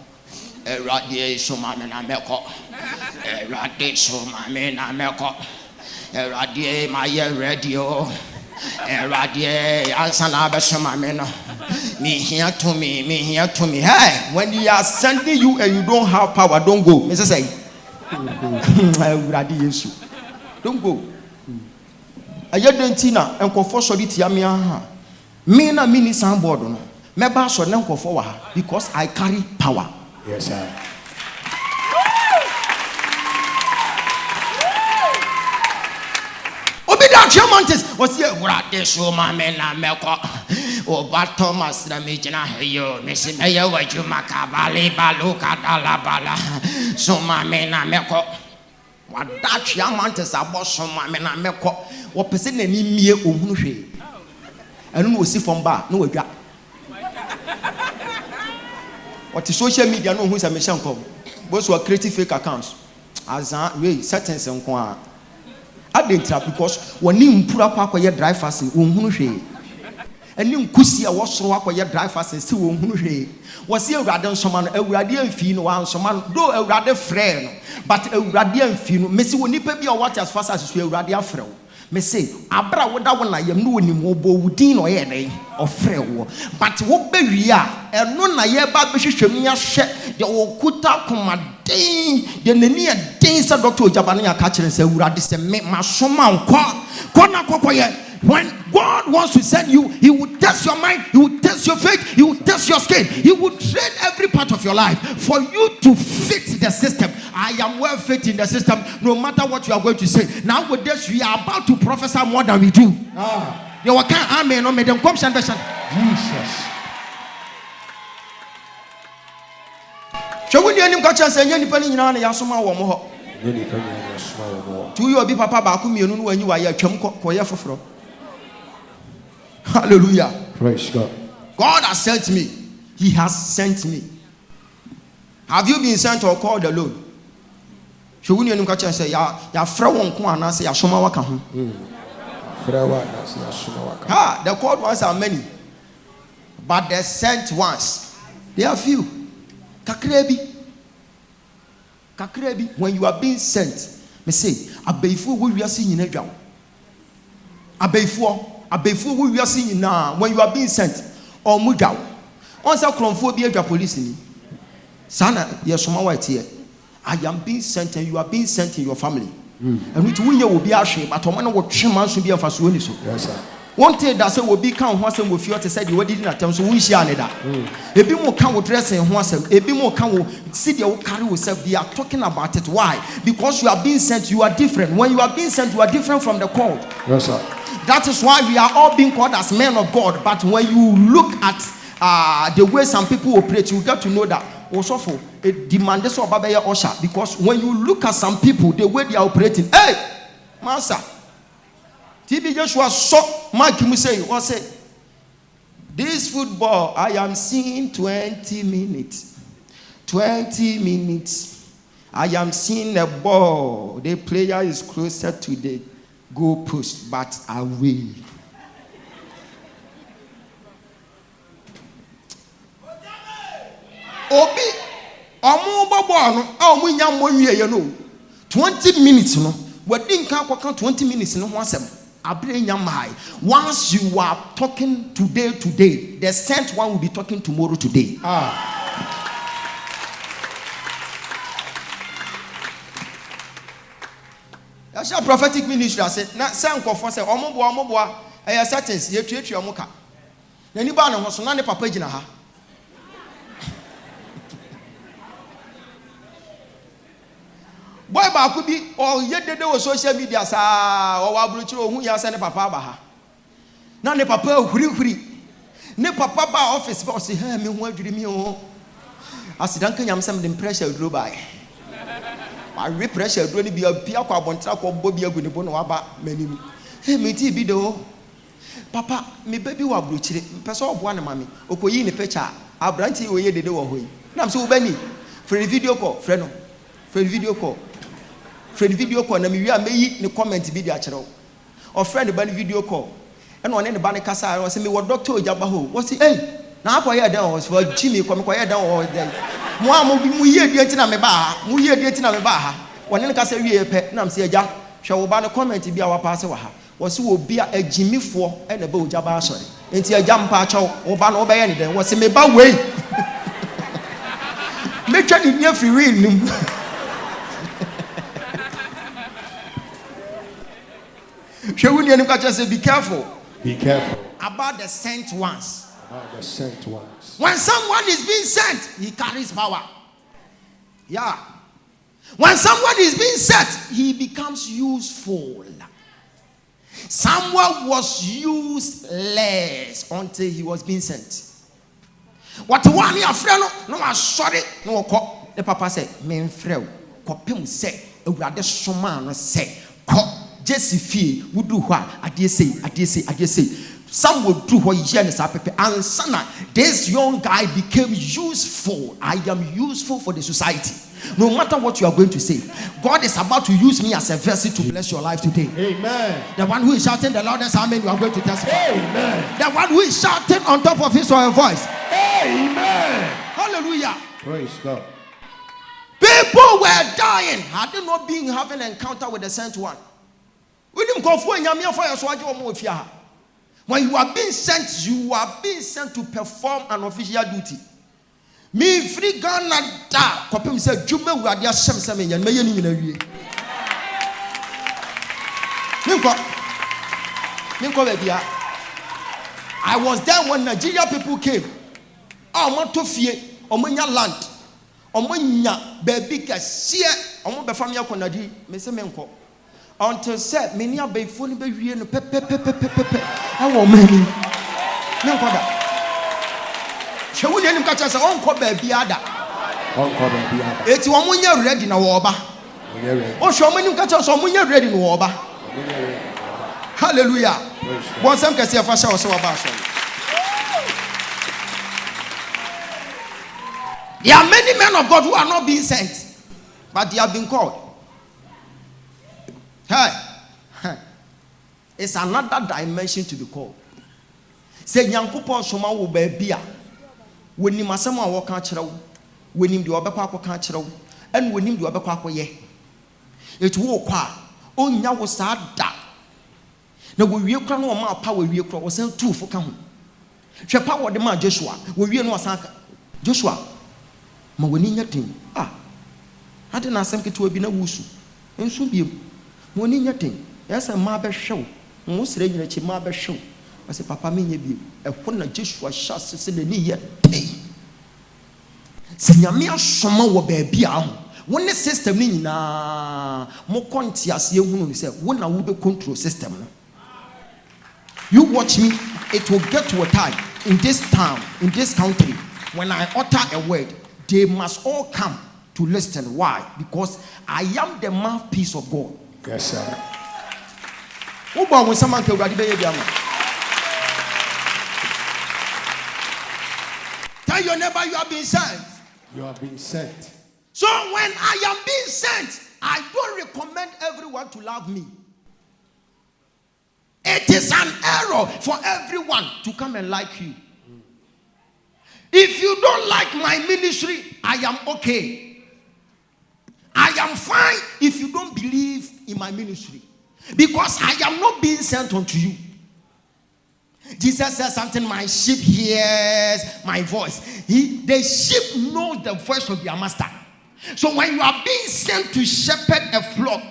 A radiation man and a meko. A radiation man and a meko. A radiate my radio. A radiate Ansanabashamameno. Me here to me. Hey, when you are sending you and you don't have power, don't go. Mr. Say, don't go. I don't tina and conform solitiamia. Me na mini soundboard no. Me ba so na conform because I carry power. Yes, sir. That Chairman was here. What this woman na meko. O ba Thomas na me jina yo. Missy me yo you makabali baluka dalabala. So my men na meko. What that Chairman is about so my men na meko. What person ni mie ohunu hwe. Enu no si from bar no wadwa. What is social media no hu say me shan come. Those who are creating fake accounts. Azan we settings nko a. I didn't trap because when you put up a dry fasting, and you could see a wash up a dry fasting, still was here rather someone a radiant fin or someone, though a rather friend, but a radiant fin, Missy will nip be a water as fast as you radiant frail. Me say, Abra would that one I am no anymore, Bodin or any or frail. But what be ya, and none I ever be shed, the Okuta Commanding, the near days of Dr. Ogyaba catching and say, Radis make my soma corner. When God wants to send you, He will test your mind, He will test your faith, He will test your skin, He will train every part of your life for you to fit the system. I am well fit in the system, no matter what you are going to say. Now with this, we are about to prophesy more than we do. You can't amen no make them come Jesus. So when you catch us and you penny in Yasuma or more. To you be papa Bakumi when you are your chum for. Hallelujah. Praise God. God has sent me. He has sent me. Have you been sent or called alone? So when you catch us say, ya fra won ko anase ya soma waka ho. The called ones are many. But the sent ones, they are few. Kakrebi. When you are being sent, me say, abeifu we are seeing in a abeifu we are seeing now when you are being sent or mujaw. Once a clonphobia to police ni. Sana yesoma white here. I am being sent and you are being sent in your family. And which we will be ashamed, but one what chairman should be a fast. Yes, sir. One day that say will be count once and with you to say you didn't attempt so we share that. A bit more can dress and once a bit more can see the carry yourself. They are talking about it. Why? Because you are being sent, you are different. When you are being sent, you are different from the called. Yes, sir. That is why we are all being called as men of God. But when you look at the way some people operate, you get to know that also for it demands so babaya osha. Because when you look at some people, the way they are operating, hey, master. TB Joshua saw Mike Musei was say, this football I am seeing 20 minutes. 20 minutes. I am seeing a ball. The player is closer to the goal post, but away. Obi, omo ball no, omo nya mo wie ye no. 20 minutes no. We didn't count 20 minutes no one once you are talking today, the sent one will be talking tomorrow today. That's your prophetic ministry. I said, not some for say, Omoboa, I settings, you treat your mocha. Anybody was not a papa in a boy ba could be or yet there was social media or wabrucho who ya send papa baha. Now the papa huri ne papa ba office boss hey me who dream you. As don't can some pressure drew by. I repressure drew be a pia kwa bontra kwa bobi aguni bono aba many. Hey me ti bido. Papa me baby wabruchi person of one mammy okoyi ni picture abranti we ye de wo hoyi. Na so ubani for video call friend video call. Friend video call na me wi ameyi ne comment video a kire o friend ba ne video call e no ne ne ba ne kasa o se me wo doctor Ogyaba ho wo se eh na akwa ye dan o se jimi ko me ko ye dan o dan mo am bi mu ye die ntina me ba ha mu ye die ntina me ba ha wo ne kasa wi e pe na me se agya hwe wo ba ne comment bi a wa pass wa ha wo se wo bi a agimifo e na ba Ogyaba asore enti agya mpa a chew wo ba no wo ba ye ne dan wo se me ba wei me twa ni nya free real nim. Be careful. Be careful About the sent ones. about the sent ones. When someone is being sent, he carries power. Yeah. When someone is being sent, he becomes useful. Someone was useless until he was being sent. What one your friend no was sorry no call. The papa said, "Men frel, kopim say, ewurade soma no say, ko Jesse fee would do what I dare say. Some would do what Janice and Sana. This young guy became useful. I am useful for the society. No matter what you are going to say, God is about to use me as a vessel to bless your life today. Amen. The one who is shouting the loudest amen, you are going to testify. Amen. The one who is shouting on top of his or her voice. Amen. Hallelujah. Praise God. People were dying. Had they not been having an encounter with the sent one? When you are being sent to perform an official duty. Me free Ghana da kopem say dwuma wurade ahyem say me me yeni nyina wie. Ninko bebia. I was there when Nigeria people came. Omo to fie, omo nya land. Omo nya baby kase, omo be family akonadi, me say me nko. Until said many are be phone be wie no pepe. I want many. Ninko da. Chewu ni nka cha say onko baby ada. Onko baby ada. Eti omo nya ready na wo ba. O hwe omo nka cha say omo nya ready na wo ba. Hallelujah. Bon sam kase fa sha wo se wo ba so. There are many men of God who are not being sent, but they have been called. Hey, it's another dimension to be called. Say, Yankupon Soma will be beer. When you must someone walk out, when him do a back catch, and when him do a back ye. It will qua. Oh, now was start that. Now, we will come on my power, we will sell two for come. She power the man Joshua, we will know Joshua. Ma wani nyatin ade na asem keto bi na wusu enso biem wani nyatin yasa ma be hwew mo sere nyina chi ma be hwew ase papa me nya biem ehwo na Joshua shase se ni ye tei se nyame asoma wo ba bia ho woni system ni nyina mo konti ase ehunu ni se wo na wo be control system no. You watch me, it will get to a time in this town, in this country, when I utter a word, they must all come to listen. Why? Because I am the mouthpiece of God. Yes, sir. Tell your neighbor you have been sent. You have been sent. So when I am being sent, I don't recommend everyone to love me. It is an error for everyone to come and like you. If you don't like my ministry, I am okay. I am fine if you don't believe in my ministry, because I am not being sent unto you. Jesus says something, my sheep hears my voice. The sheep knows the voice of their master. So when you are being sent to shepherd a flock,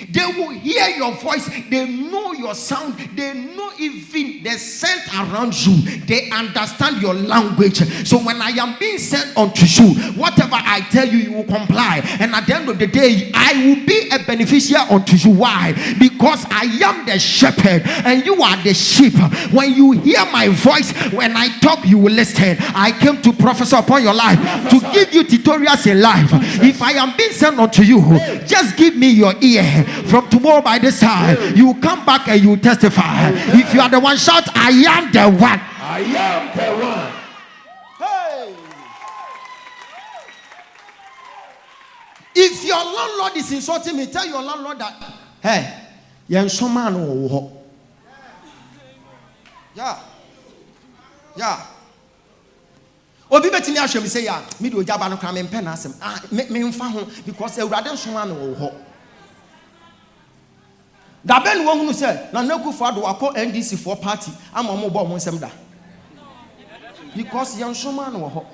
they will hear your voice. They know your sound. They know even the scent around you. They understand your language. So when I am being sent unto you, whatever I tell you, you will comply. And at the end of the day, I will be a beneficiary unto you. Why? Because I am the shepherd and you are the sheep. When you hear my voice, when I talk, you will listen. I came to prophesy upon your life, to give you tutorials in life. If I am being sent unto you, just give me your ear. From tomorrow by this time, you will come back and you will testify. If you are the one, shout, I am the one. I am the one. Hey. If your landlord is insulting me, tell your landlord that, hey, you're some man. Yeah. Obi betimi ahwe me say ya, me do Ogyaba no kra me mpɛ na asɛm. Me mfa ho because Awurade nso ma no wo ho. Da ben wo hunu sɛ na Nakufo ado akɔ NDC for party ama mo bɔ mo nsɛm da. Because yan so ma no wo ho.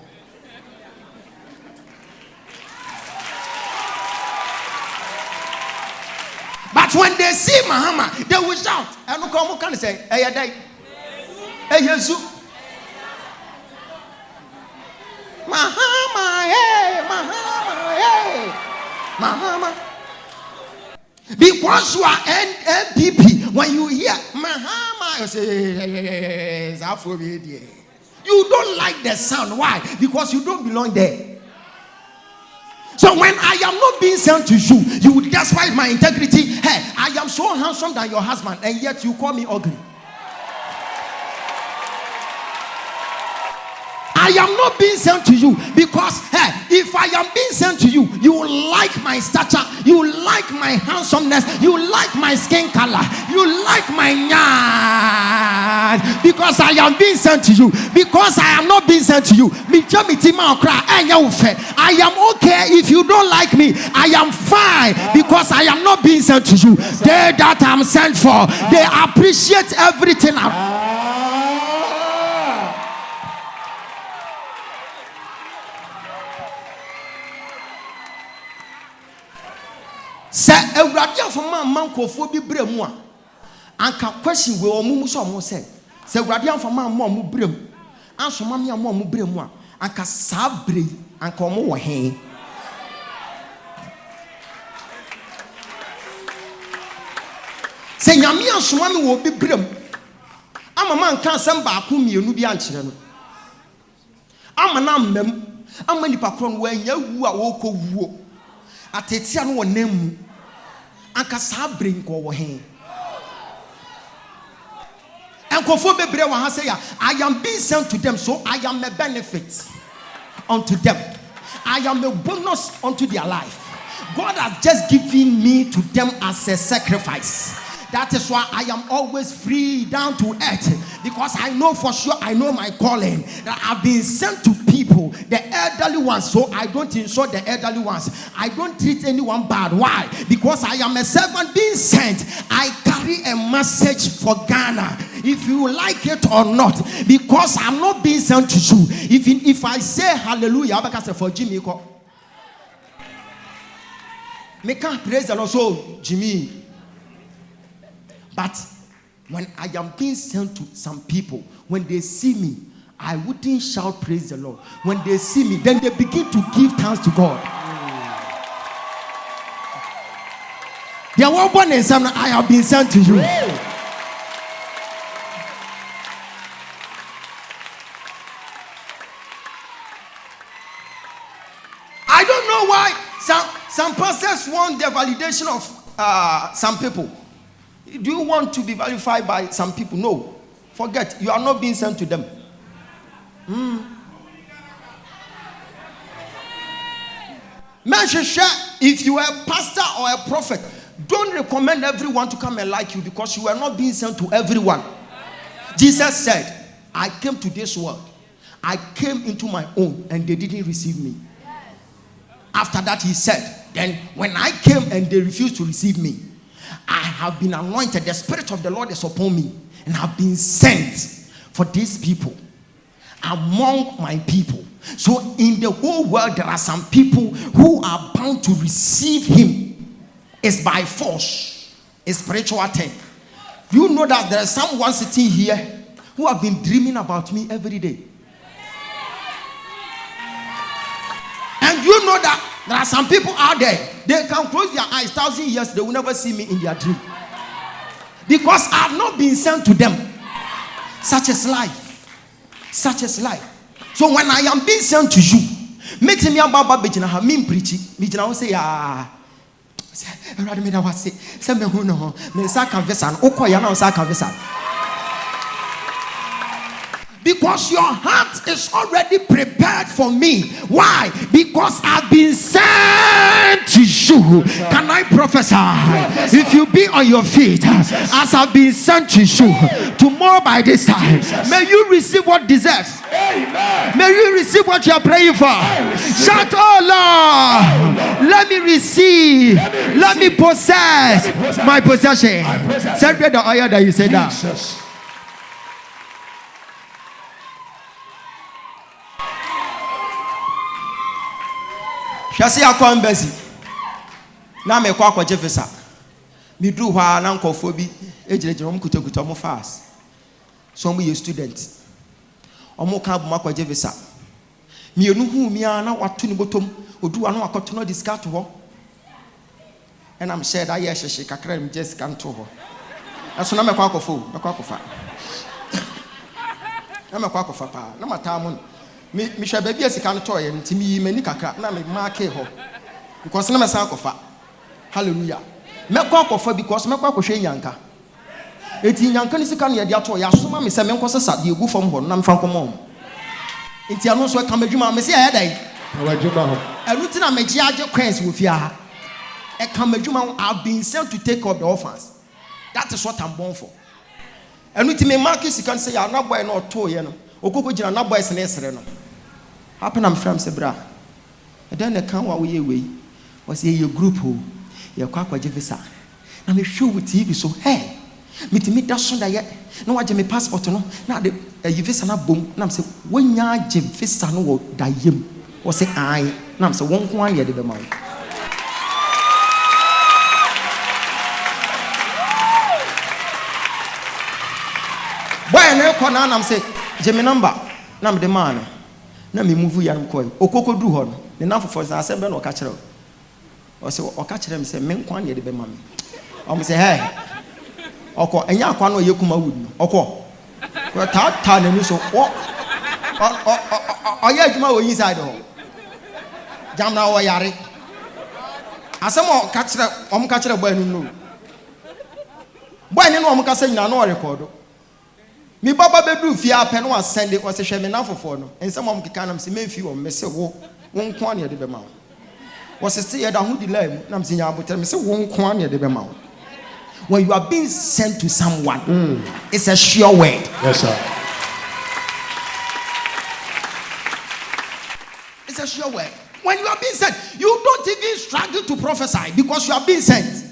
But when they see Mahama, they will shout. And no come can say, "Hey, dai. Hey, Jesus. Mahama, hey, Mahama, hey, Mahama." Because you are NPP, when you hear Mahama, you say, you don't like the sound. Why? Because you don't belong there. So when I am not being sent to you, you would despite my integrity. Hey, I am so handsome than your husband, and yet you call me ugly. I am not being sent to you because, hey, if I am being sent to you, you will like my stature, you will like my handsomeness, you will like my skin color, you will like my nyan. Because I am being sent to you. Because I am not being sent to you. I am okay if you don't like me. I am fine because I am not being sent to you. They that I am sent for, they appreciate everything. Say Ewurade for man kofo bi bremu a anka question we omumu so omo say say Ewurade for man mo bremu ansoma me mo bremu a anka saa bre anka omo wo he say nyame ansoma me wo bi bremu ama man kan sem ba ko mienu bi ankere no ama na mmam ama nipa kro no anya wu a wo ko wuo atetia no wonam anka saa brain ko wo he enkofo bebre wa ha say I am being sent to them, so I am a benefit unto them. I am a bonus unto their life. God has just given me to them as a sacrifice. That is why I am always free down to earth, because I know for sure, I know my calling, that I've been sent to people, the elderly ones, so I don't insult the elderly ones. I don't treat anyone bad. Why? Because I am a servant being sent. I carry a message for Ghana, if you like it or not, because I'm not being sent to you. Even if I say hallelujah, I say for Jimmy, me can't praise the Lord, so Jimmy. But when I am being sent to some people, when they see me, I wouldn't shout praise the Lord. When they see me, then they begin to give thanks to God. They are one and some, I have been sent to you. I don't know why some pastors want the validation of some people. Do you want to be verified by some people? No. Forget. You are not being sent to them. If you are a pastor or a prophet, don't recommend everyone to come and like you, because you are not being sent to everyone. Jesus said, I came to this world. I came into my own and they didn't receive me. After that he said, then when I came and they refused to receive me, I have been anointed. The Spirit of the Lord is upon me and have been sent for these people among my people. So in the whole world there are some people who are bound to receive him. It's by force. It's spiritual thing. You know that there is someone sitting here who have been dreaming about me every day. And you know that there are some people out there, they can close their eyes 1,000 years, they will never see me in their dream. Because I have not been sent to them. Such is life. Such is life. So when I am being sent to you, meet me about Babajina, me preaching, me say, because your heart is already prepared for me. Why? Because I've been sent to you. Can I prophesy? If you be on your feet, as I've been sent to you, tomorrow by this time, may you receive what deserves. May you receive what you are praying for. Shout, oh Lord, let me receive, let me possess my possession. Celebrate the oil that you said that. Shasi akwa mbezi na me kwa jefesa mi dru hwa na nkofo bi ejirejire om kutokuto mo fast so mo ye student omo ka bu makwa jefesa mi enu hu mi ana watu ni botom odu anu akoto no discard ho and I'm sure that yes she kakra mi just kan to ho aso na me kwa akofa na me kwa akofa pa na mata mo me hwe ba bia sika no to ye ntimi yi mani kakra na me mark ho because na me san akofa. Hallelujah. Me kwa akofa because me kwa akohwe nyanka eti nyanka ni sika no ye dia to ya soma me se me nko sesa de egu fam ho na me fa nkomo enti anu so ka madwuma me se ya dai madwuma ho eruti na meji age queens wo fia ha e ka madwuma. I've been sent to take up the orphans. That is what I'm born for. Eruti me mark sika no se ya na boy no to ye no okoko gina na boys na esere no happen am from se bra e den ne kan wa wo ye wei was ye group ho ye kwa kwaje visa na me show with TV so hey mitimi da so da ye na waje me passport no na de ye visa na bom na me se wonya age visa no wo da yem wo se ai na me se won ko an ye de be ma wo boy na ko na me se je me number na me de man na me move ya no koy okoko du ho no ne na fofo za asembe no ka kire o se o ka kire me se me nkwan ne de be ma me o me se hey oko enya akwa no yekuma wood no oko ko ta na ni so o ya adwuma wo inside ho jam na wo yare asem o ka kire boy no boy ne no o ka se nyina no record mi baba bedu fia pe no asende o se hwe me na fofo no ensem om keka nam se memfi wo me se wo nko an ye de be ma wo se se ye da hu di lam nam se nya abotere me se wo nko an ye de be ma. When you are being sent to someone, it's a sure word. Yes, sir. It's a sure word. When you are being sent, you don't even struggle to prophesy because you are being sent.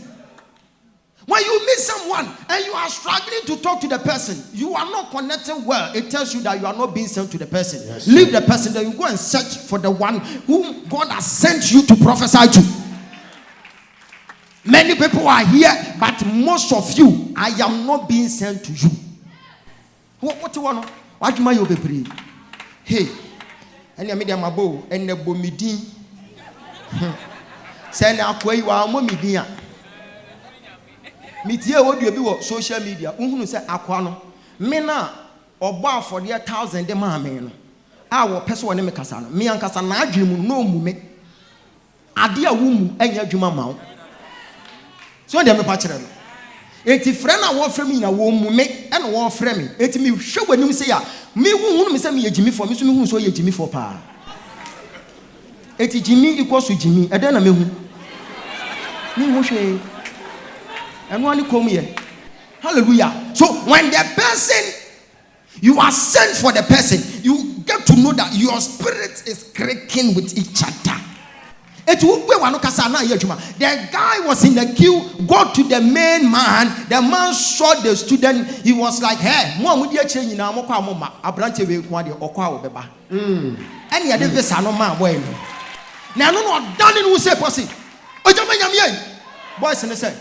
When you meet someone and you are struggling to talk to the person, you are not connecting well. It tells you that you are not being sent to the person. Yes, leave the person, then you go and search for the one whom God has sent you to prophesy to. Many people are here, but most of you, I am not being sent to you. What do you want? What do you want to be? Hey, and you media mabo and the bomidi. Send out where you are, media. Media what you be social media. Who say aquano? Mena or bar for the 1,000 de man. Our person name Casano. Me and Casana dream no mume. Adia womb and your juma mount. So they me patchere no enti friend na wo frame na wo mu me and wo frame enti me hwe wani me say ya me hu me say me yejimi for me so me hu so yejimi for pa Eti Jimmy equals to Jimmy. I don't know. Me Moshe. And one come here. Hallelujah. So when the person, you are sent for the person, you get to know that your spirit is cracking with each other. The guy was in the queue, got to the main man. The man saw the student. He was like, hey, and he had this man. Now, no, done in who say, Posse. Boys, and they said,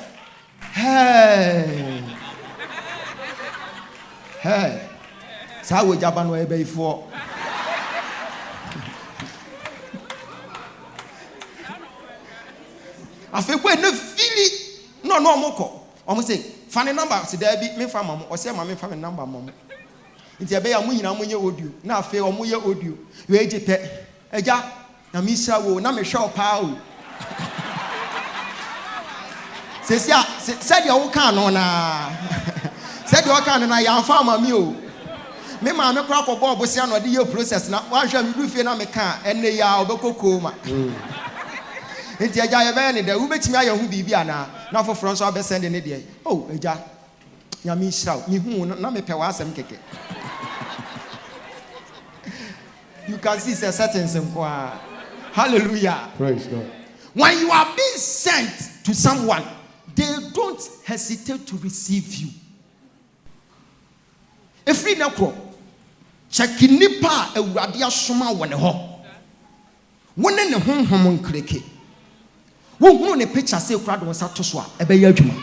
hey, hey, so how would Japan way before? I feel when no feeling no moko. Almost say funny number so there be me from mom or say my family number mom. It's a bear munye audio. Now fail muye audio. You age pet. Eja na misa wo na me show power. Said your can on said your can na ya farmer me o. Me ma me kra ko bob se na the process na wan hwa me do fie na me kan enne ya obekoko ma. Enti eja ye be ne da wo betimi aye hu bibi ana na foforo so abesende ne de oh eja nyame hira mi hu na me pe wa asem keke. You can see certain things. Hallelujah. Praise God. When you are being sent to someone, they don't hesitate to receive you. If we know check nipa ewurade asoma wone ho wone ne honhom nkreke wo hu ne picture say kura do sa to so a ebe ya adwuma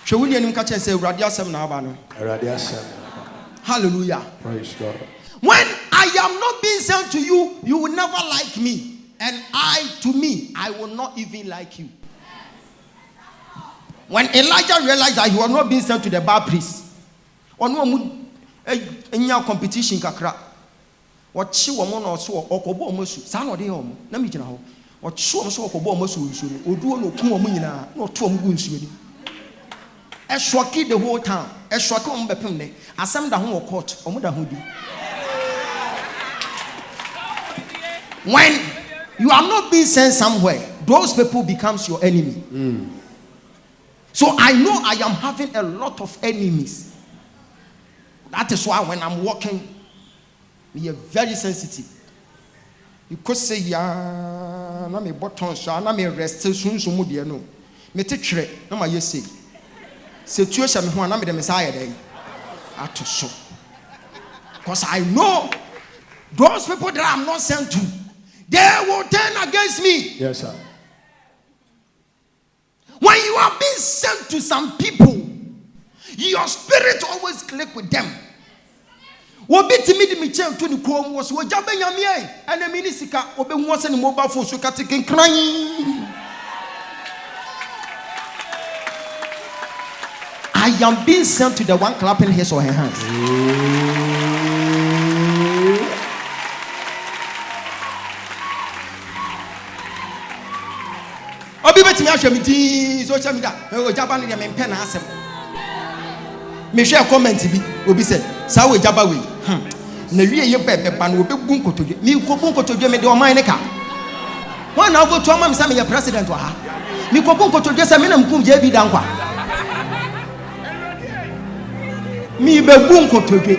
Shewuni anim ka che say ewurade asem na aba no Ewurade asem. Hallelujah. Praise God. When I am not being sent to you, you will never like me, and I will not even like you. When Elijah realized that he was not being sent to the Baal priest, or no any competition kakra, what she woman or so or kobo mosu, son or the home, let me know what show so kobo mosu, or do no kumina, no two moons. A shocky the whole town, a shock on the pimney, as some the home court, or mother hoodie. When you are not being sent somewhere, those people becomes your enemy. So I know I am having a lot of enemies. That is why when I'm walking, we are very sensitive. You could say, "Ya, na me button, na me rest soon so much no." Me teacher, no my say. Situation me ho na me the Messiah dey. Ato so. Because I know those people that I'm not sent to, they will turn against me. Yes, sir. When you are being sent to some people, your spirit always click with them. Obi timi di mi chen to ni kom was Ogyaba nyame and the minisika obi hu ose ni mobile phone so katikin kran. I am being sent to the one clapping his or her hands. Obi betimi ahwe me din social media Ogyaba ne me pen asem. Me share comment bi obi said sa Ogyaba we na wie ye bebe ba na obi gun kotodwe me ko gun kotodwe me de o man ne ka won na go to am say me president wa ha me ko gun kotodwe say me na mkum je bi dan kwa me be gun kotodwe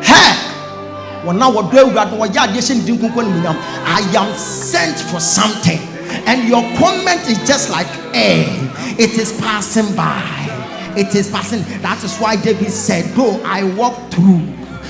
he won na wo do awurade wo ya de hye din kunkon ni munyam. I am sent for something, and your comment is just like air. It is passing by. It is passing. That is why David said, though I walk through,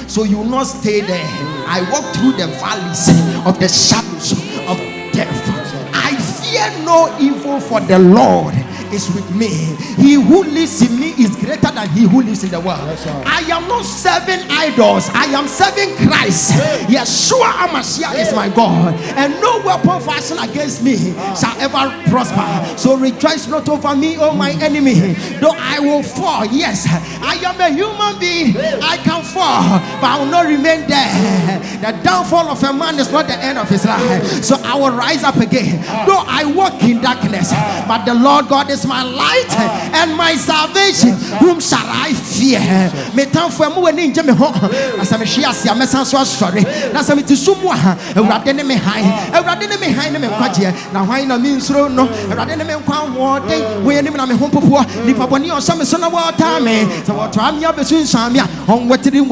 so you will not stay there. I walk through the valleys of the shadows of death. I fear no evil, for the Lord is with me. He who lives in me is greater than he who lives in the world. I am not serving idols. I am serving Christ. Yeshua HaMashiach is my God, and no weapon fashioned against me shall ever prosper. So rejoice not over me, O my enemy. Though I will fall, yes, I am a human being. I can fall, but I will not remain there. The downfall of a man is not the end of his life. So I will rise up again. Though I walk in darkness, but the Lord God is is my light and my salvation. Whom shall I fear? Me time for mu when in me ho. As I'm share see am so sorry. Na some ti sumu ha. Ewurade ne me han. Ewurade ne me han ne me kwaje. Na hwan na me nsuro no. Ewurade ne me nkwa wode. We enim na me ho popo. Nipa boni o so me so na water me. So what am ya be so nsam ya. On wetiri.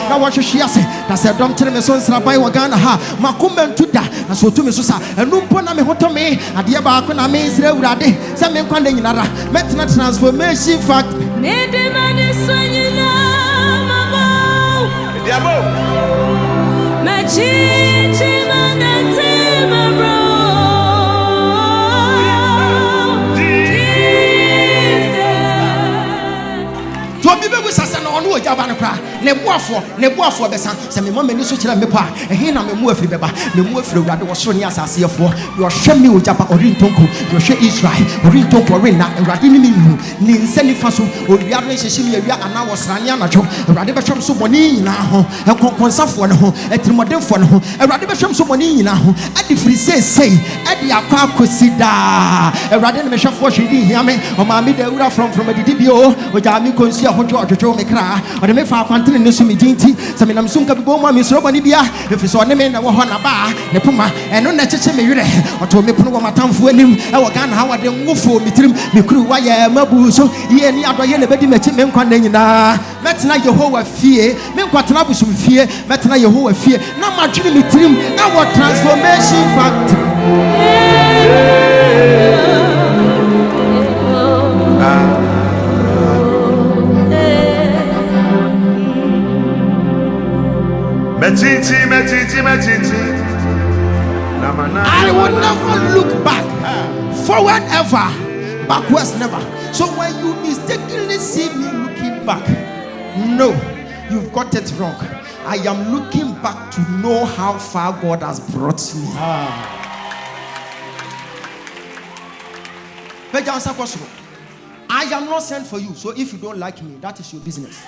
Na what she say. Na say dom tire me so nsra bai wo Ghana ha. Makumba ntuda. Na so to me so sa. Enu mpo na me hoto me. Ade ba ko na me nsra Ewurade. Se me nkwa nyinara. Metna transformation fact. Ne de mani so nyina mabo. Diabo. Machichi manate mabro. To be be sasa na ono Ogyaba no kra ne boafo besa se me mama ni so kira me pa ehe na me mu afiri beba me mu afiri Ewurade wo soro ni asase yefo yo hwe me Ogyaba orintonko yo hwe Israel orintonko rena Ewurade ni minu ni nsani fa so owiare hyehye me awia ana wo srane anacho Ewurade be hwem so boni nyina ho ekonkonsafo ne ho etirmodemfo ne ho Ewurade be hwem so boni nyina ho ade firi sei ade akwa akosida Ewurade ne me hwefo hwedi hia me o ma me da wura from adidibio Ogyaba mi konsia hojo me kra o de me fa kwantene ne so me dinti se me nam so nka bibo ma me soro bani bia efi so ne me na wo ho na ba ne puma eno na cheche me were o to me pono wo matamfo anim e wo Ghana ha wode nwofo mitirim me kuru wa ya mabu so ye ni adoye le bedi mechi me nkwa na nyina metena Yehowa fie me nkwatena busum fie metena Yehowa fie na madwene mitirim e wo transformation factory. I will never look back, forward ever, backwards never. So when you mistakenly see me looking back, no, you've got it wrong. I am looking back to know how far God has brought me. I am not sent for you, so if you don't like me, that is your business.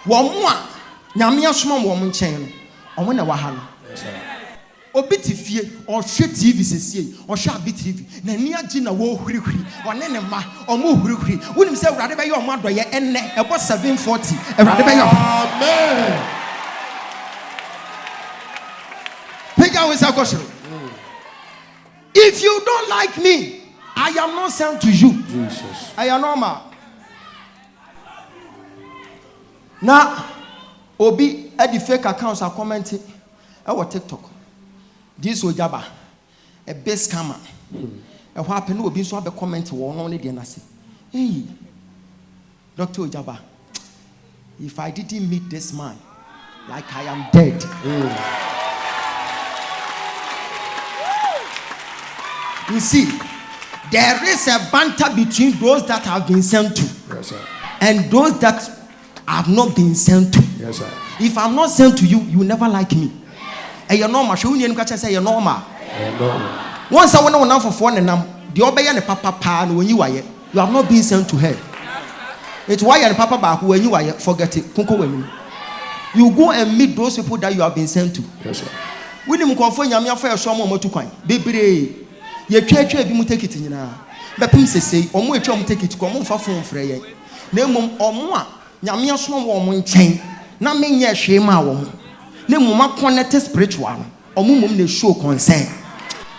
Womwa nyame asoma wo mo nchen no omo na wa ha no obi ti fie o hwe TV sesie o hwe abi TV na ni agi na wo hurihuri one ne ma omo hurihuri wonim se Ewurade be ye omo adoye enne ebo 740 Ewurade be ye amen pega we say question. If you don't like me, I am not sent to you. Jesus, I am normal. Now, Obi at the fake accounts are commenting our TikTok. This Ogyaba, a best scammer. And what happened? Obi so have a comment on only the nasi. Hey, Dr. Ogyaba, if I didn't meet this man, like I am dead. You see, there is a banter between those that have been sent to, yes, sir, and those that have not been sent to. Yes, sir. If I'm not sent to you, you will never like me. And you're normal. Show you say you're normal. Once I want to know for phone and the obey and the papa pan when you are yet, you have not been sent to her. It's why you're the papa back when you are yet, forget it. You go and meet those people that you have been sent to. Yes, sir. We didn't confirm your affair so more to coin. Baby, you church will take it in now. But Pim say, or more chum take it to come on for phone for a name or more. Nyame small woman chain. Na me nya hwema wo mo. Ne muma connect spiritual. Omumum ne show concern.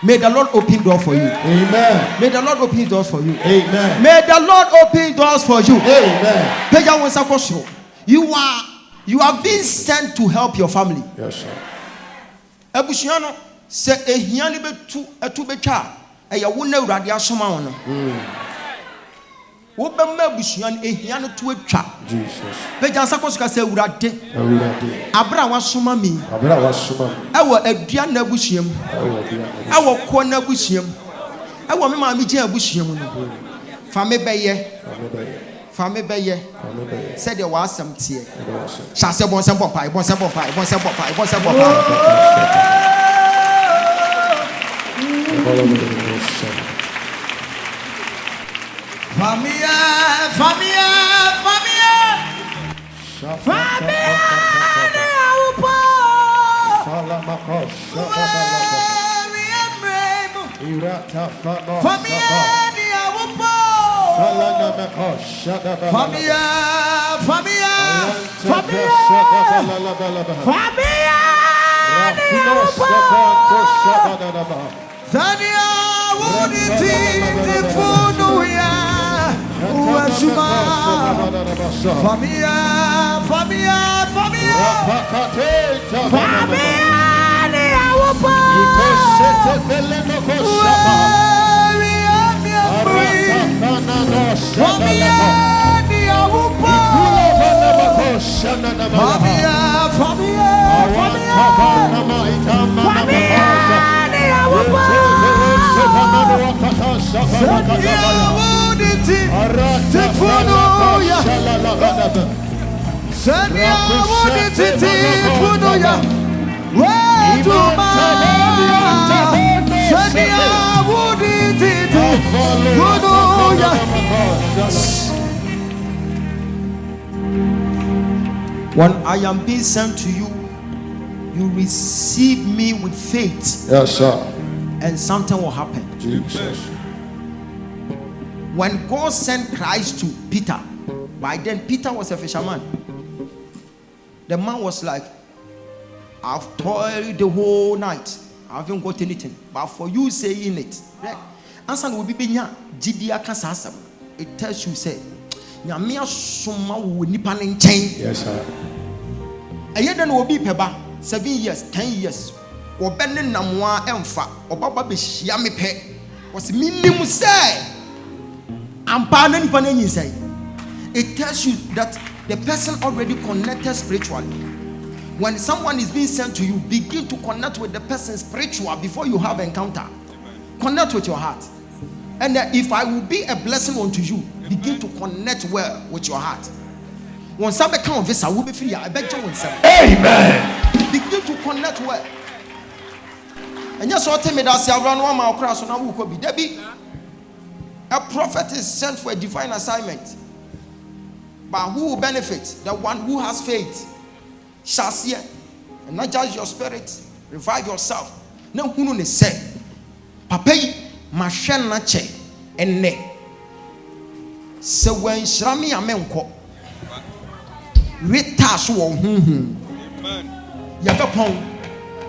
May the Lord open door for you. Amen. May the Lord open doors for you. Amen. May the Lord open doors for you. Amen. Peja won sakosho. You are being sent to help your family. Yes, sir. Ebusuano se ehia ne betu etu betwa. Eya wo na Awurade asoma wo no. Wo be ma ebusuano ehia no to atwa. Jesus. Peja sakosho ka se Awurade. Abra wasoma mi. Abra wasoma. Ewo adua na abusuam. Ewo ko na abusuam. Ewo me ma mi gye abusuam no. Fa me beye. Said there was some tear. Shall say bon some papa, bon some papa, bon some papa, bon some papa. Famia. When I am being sent to you, you receive me with faith. Yes, sir. And something will happen. Jesus. When God sent Christ to Peter, by then Peter was a fisherman. The man was like, I've toiled the whole night. I haven't got anything. But for you saying it, answer will be Jidia Kasasam. It tells you, say, Yamia Suma will nipan in chain. Yes, sir. A year then will be peba 7 years, 10 years. Or bending Namwa Emfa, or Baba Bishami Pe was minimum say. And pardon Panini say. It tells you that the person already connected spiritually. When someone is being sent to you, begin to connect with the person spiritual before you have encounter. Connect with your heart. And if I will be a blessing unto you, begin to connect well with your heart. When somebody comes this, I will be free. I beg you, amen. Begin to connect well. And just what me that say around 1 mile across on a will be Debbie. A prophet is sent for a divine assignment. But who will benefit? The one who has faith shall see it. And not just your spirit. Revive yourself. No, who knows say, Papa, my shen na che, and ne. So when Shrami Amenko, Ritas wo, Yagapon,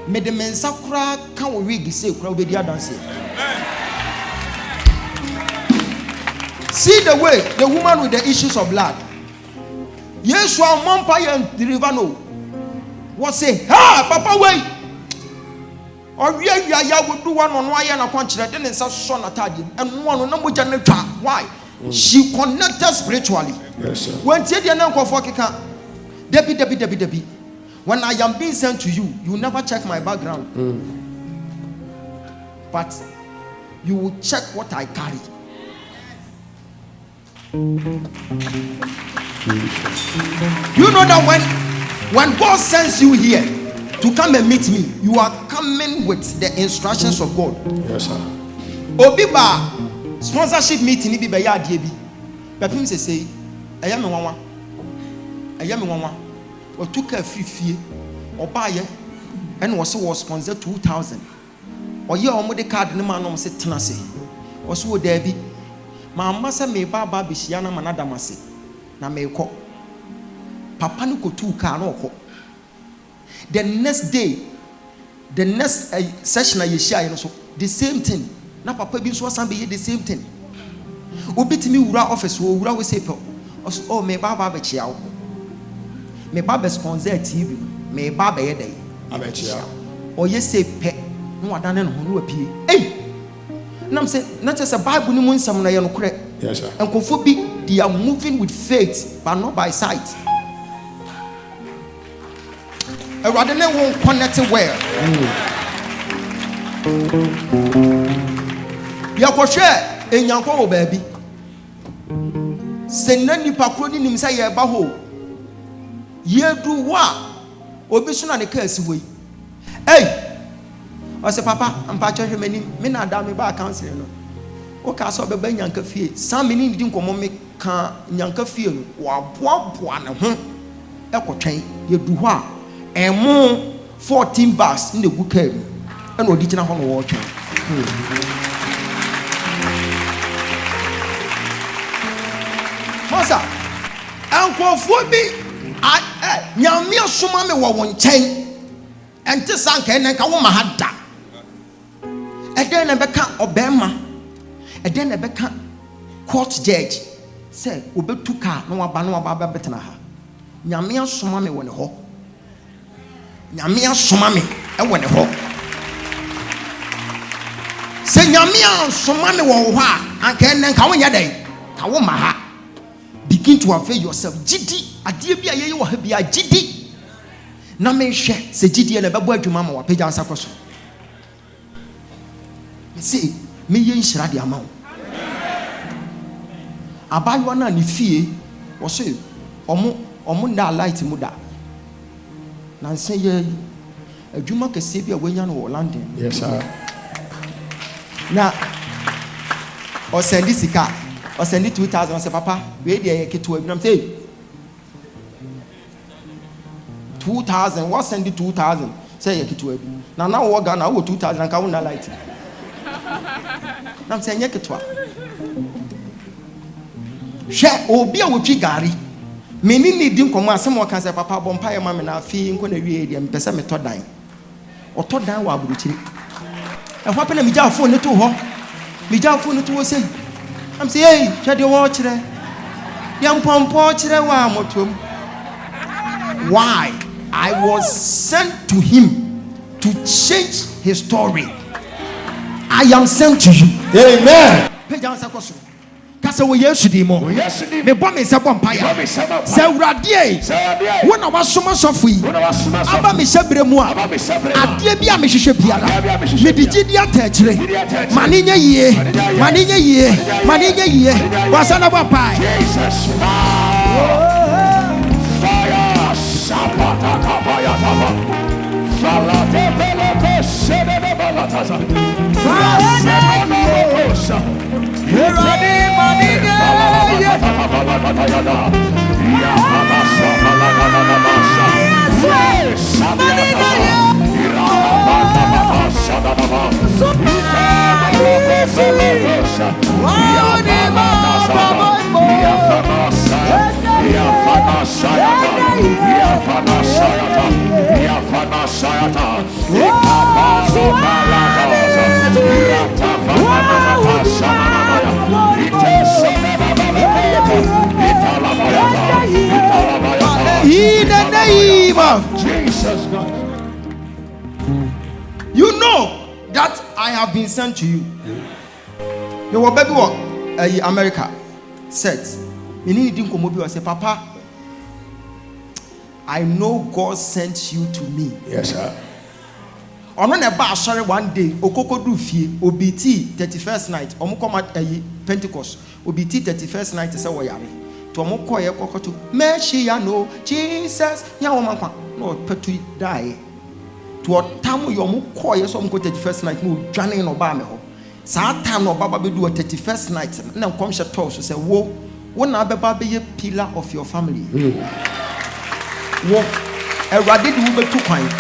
made the men sakura can rig say, crowd with the dance. See the way the woman with the issues of blood. Yes, one vampire and the river no. What say, ha, Papa, wait. Or ya would do one on why and a punch that then such son Italian and one on number general. Why? She connected spiritually. Yes, sir. When Tidian Kofokika, Debbie. When I am being sent to you, you never check my background. But you will check what I carry. You know that when God sends you here to come and meet me, you are coming with the instructions of God. Yes, sir. Obiba sponsorship meeting ni be ya die bi. Pepim say eya me nwanwa. O took a fifie obaye and was sponsor 2000. Oye omode card ni ma no se tena se. Oso wo da bi. Ma masa me baba be hia na manada mase. Na me ko. Papa no ko tu car no ko. The next day, the next session I share so the same thing. Na papa bi so san be the same thing. Obitimi wura office wo wura we say oh me baba be chia wo. Me baba sponsor TV. Me baba ye dey. Abechia. Oh yes say pe no wadane no ho no apie. Hey. Nam say not just a Bible ni mu nsam na ye no kure. Yes, sir. And kofo bi they are moving with faith but not by sight. Rather than won't connect well. Yakoshe enyanko baby. Send nipa kro ni nim say ye ba ho. Ye do wa obi so na ne ka asiwoi. Hey! I say papa, I'm patching him me na da me ba counselor no. O ka so be ba nyanka fie. Sam me ni ndi nkomo me ka nyanka fie no. Wa boa ne ho. Ekotwen ye du ho a emo 14 bars in the book and original home watching. Masa, Uncle Phoebe, Yamia Sumame won chain and Tissank and Kawama had that. And then a Becca Obama, and then a Becca court judge said, Ube took car, no abano baba betanaha. Yamia Sumame won a hawk. Yamia Sumame, and won a hawk. Say Yamia Sumame won wa, and can then Kawanya day, Kawama. Begin to avail yourself. Gidi, adie bia ye wo ha bia gidi. Na me hwe se gidi na bebo adwuma ma wa pagya nsakoso. Me say me ye nhira de ama wo. Abayo na ne fie wo say omo nda light mu da. Na nse ye adwuma kese bia wanya no wo London. Yes sir. Na o send this car. Or send it 2,000. I say, Papa, where do you get to? I'm saying 2,000. What send it 2,000? Say you get to. Now what Ghana? I 2,000. I can't light. I'm saying you get to. Share obi a wupi gari. Many need him come. Some more can say, Papa, bompire mama na fi inko na wiye dem pesa me to dan. O to dan wa aburuchi. E hwa pe na mi ja phone ne to ho. Mi ja phone ne to say. I'm saying, hey, shut your watch there. Young Pompo, why? I was sent to him to change his story. I am sent to you. Amen. Kasa wo yesu di mo me bɔ me sɛ bɔ mpaya sɛ awurade wo na wasoma sɔfo yi aba me hyɛ bere mu a adeɛ bi a me hwehwɛ biara me de gidi atɛkyerɛ ma ne nyɛ yie ma ne nyɛ yie ma ne nyɛ yie wasa na bɔ mpae fire sapata kapaya taba salate belete sede de balataza Herani manige ya babasa malagana basa sabiyata irabata babasa baba wani baba ya famasa ya famasa ya famasa ya famasa ya babasa malagana irata famasa in the name of Jesus God. You know that I have been sent to you. You were baby America said, you need to come say, Papa, I know God sent you to me. Yes, sir. On a bar sorry one day, Okoko do fie, OBT 31st night, Omukoma Pentecost, OBT 31st night is a wayari. To Omoko Yoko to Messia no Jesus, Yawamakwa, no Petri die. To a tamu Yomoko, yes, Omko 31st night, no Johnny no Bameho. Satan no Baba do a 31st night, now comes a toast to say, whoa, one Ababa be a pillar of your family. Whoa, a radid will be too kind.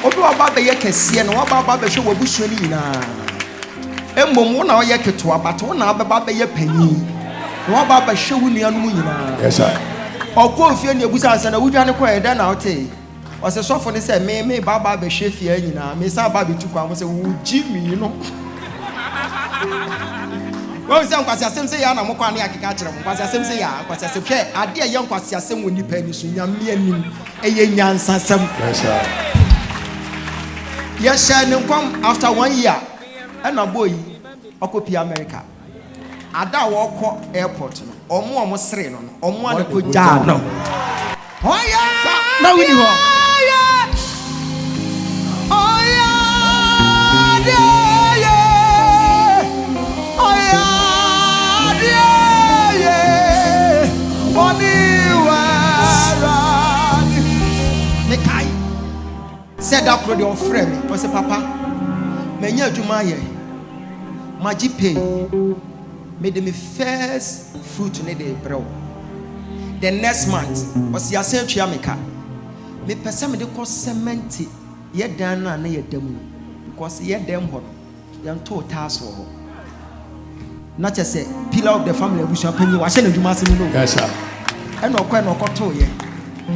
Odo aba be ye kese na aba be hwe wabusuani nyina emmom wo na wo ye keto aba to na aba be ye panyi na aba be hwe wo nuanum nyina. Yes sir. Okwo fie na ebusa ansa na wudwane ko eda na wote o se sofo ne se me baba be hwe fie nyina me sa aba be tu kwa mo se wo jimi no wo se nkwasi asem se ya na mo kwa na akeka kire mo nkwasi asem se ya nkwasi asem hwe ade ye nkwasi asem woni pa ni so nyame anim eye nyansa asem. Yes sir. Yes, sir. After 1 year, and a boy, Okopi America. Ada walk airport. Omo sre no. Omo ade ko ja no. Oh yeah. Now we know. Oh yeah. Oh yeah. Mekai said that crowd your friend. I said, Papa, menya adwuma ye. Magi pay. Made me first fruit ne de bro. The next month, was ya say twa meka. Me pesa me de ko cement ye dan na ye dam because ye dem ho yan to task ho not just say pillar of the family abusua panyi wa hye na dwuma ase no. Yes sir. And okwa na okoto ye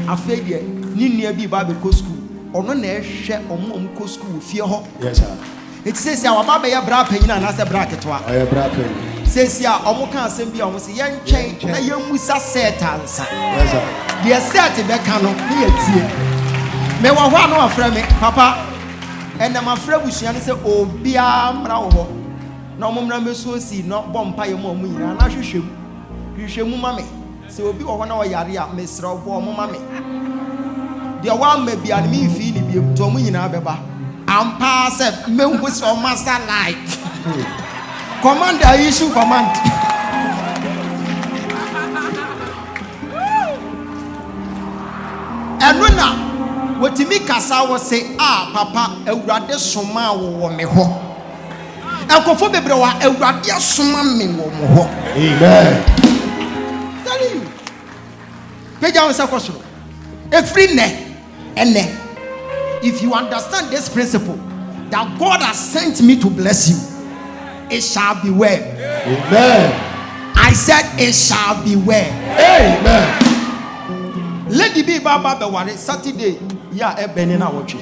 afa de ni nua bi ba be ko school ono na ehwe omo ko school fie ho. Yes sir. It says ya wa ba be ya bra panyi na say bra ketwa. I am bra panyi. Says ya omo kan asem bi omo say ye ntwen na ye musa set ansa. Yes sir. The set be ka no ni ye tie. Me wa ho na afra me papa ena ma afra busua ne say obia mra wo na omo mra me so si no bompa ye mo nyina na hwehwemu ma me se obi wo na wo yare a mesra wo mo ma me de wa ma bia ne me fi ni biem to mo nyina beba ampa se me hu so master light commander issue command enuna wotimi kasa wo se papa awurade soma wo me ho akofo bebre wa awurade soma me wo mo ho. Amen. Tell you peja won se kwosoro every ne ene if you understand this principle that God has sent me to bless you, it shall be well. Amen. I said it shall be well. Amen. Lady B Baba be ware Saturday ya ebeni na wotwe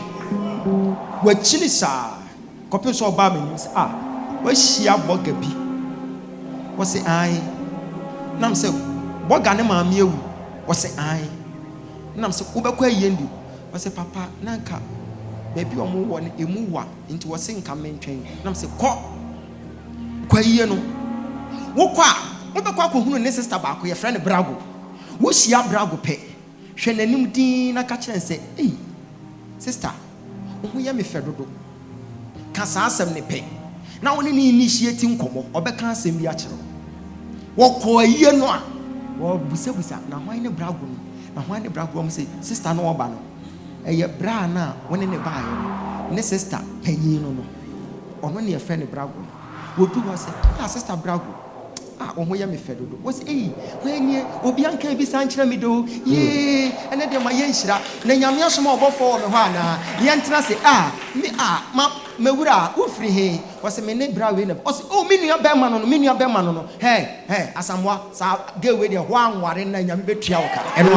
wachini sa kope so ba me we shia boga bi wo se ai nam se boga ne ma me ewu wo se ai nam se wo bekwa yendi wo se papa nanka baby omo wo ne emu wa nti wo se nka mentwen nam se kwa yie no wo kwa wo bekwa ko hunu ne sister ba ko ye friend Brago wo shia Brago pe hwe nanim din na ka kire se sister wo ye me fedodo ka sa asem ne pe na woni ni initiate nkomo obeka asem bi a kire wo ko yie no a wo busabusa na hwan ne Brago no na hwan ne Brago am se sister no oba no eye bra na woni ne ba ye ne sister panyin no ono ne ye fe ne Brago wo du wo se sister Brago omo ya me fedodo wo se wenye obi anka bi san kire me do ye ene de ma ye nhira na nyame asoma obofo me ho ana ye ntra se me mewura wo firi he wo se me ne bra we na wo se me nua be ma no he asamwa sa ge we de ho anware na nyame betua wo ka eno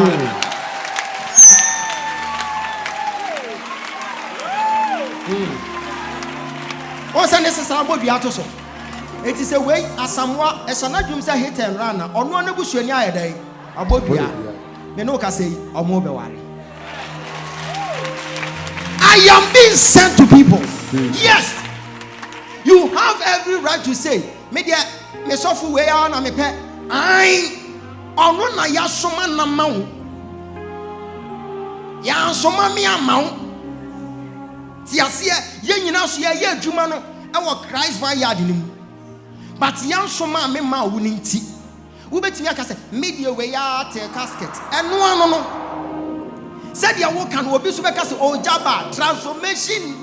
o se ne se sa bodu ato so. It is a way asamwa esana dwum say hit and run na ono na busuani ayedai abodua me no ka say omo be ware. I am being sent to people. Yes, you have every right to say me dia me sofu we na me pe ai ono na ya soma na mawo ya soma me amawo ti ase ye nyina so ye adwuma no e wo Christ vineyard ni mu. But young soma me ma wo nti wo betimi aka se media we ya te casket eno no said ya wo kan obi so beka se Ogyaba transformation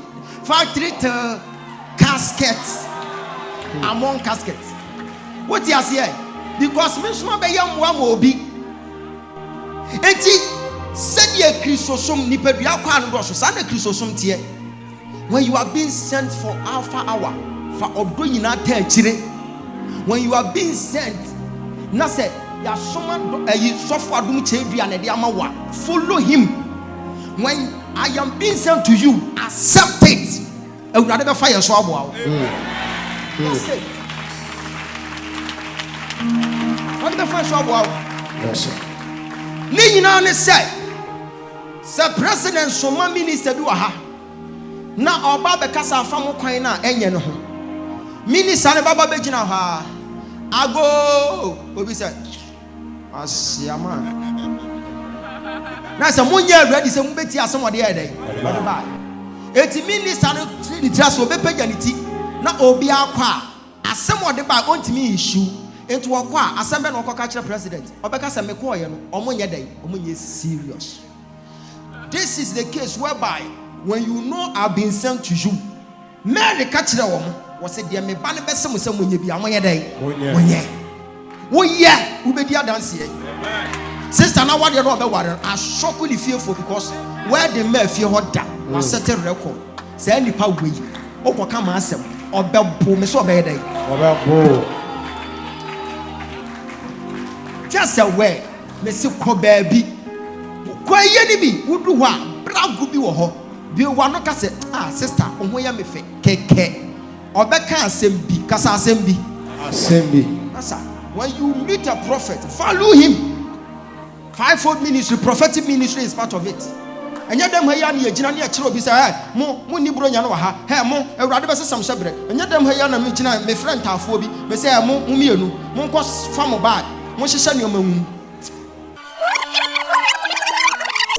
factory to caskets among caskets what you say because me so be yam wa mo obi enti said ya Christosom ni pedua kwa no so sa na Christosom tie when you are being sent for alpha hour for odo nyina ta akire. When you are being sent, na say ya soma sofo adum chedua na de amawa follow him. When I am being sent to you, accept it. Ewurade be fire so aboa. That's it. What the fire so aboa? Yes sir. Ni nyina ne say president soma minister bi wa ha. Na oba be kasa afam kwan na enye no ho. Minister ne baba be gina ha. Ago obi say asiama na say munya ready say mubeti asomode ya dai ba eti minister no ni trust obe pagya ni ti na obi akwa asomode ba ontimi issue enti wokwa asembe na okoka kire president obeka say me ko ye no omonye dai omonye serious. This is the case whereby when you know I've been sent to you Mary ka kire wo was said, dear me ban besem sem munye bi amoye dai woye ubedi adanse sister na wade no be ware ashoku ni fearful because where the men fear hoda was set a record. Say any power way. Oh, come asem. Or Belpo, Miss Obey. Just away, Miss Kobaby. Quay enemy would do what? Brown could be a ho. Be one not say, sister, on where me fe, keke. Or Becca Sembi, Casa Sembi. When you meet a prophet, follow him. Fivefold ministry, prophetic ministry is part of it. And yet, them here near Jinania Chirobi say, Mo, Munibro Yanoha, Hamo, a rather some shepherd. And yet, them here, Mijina, my friend Tafobi, may say, Mumianu, Monkos Famo bad, Moshe your moon.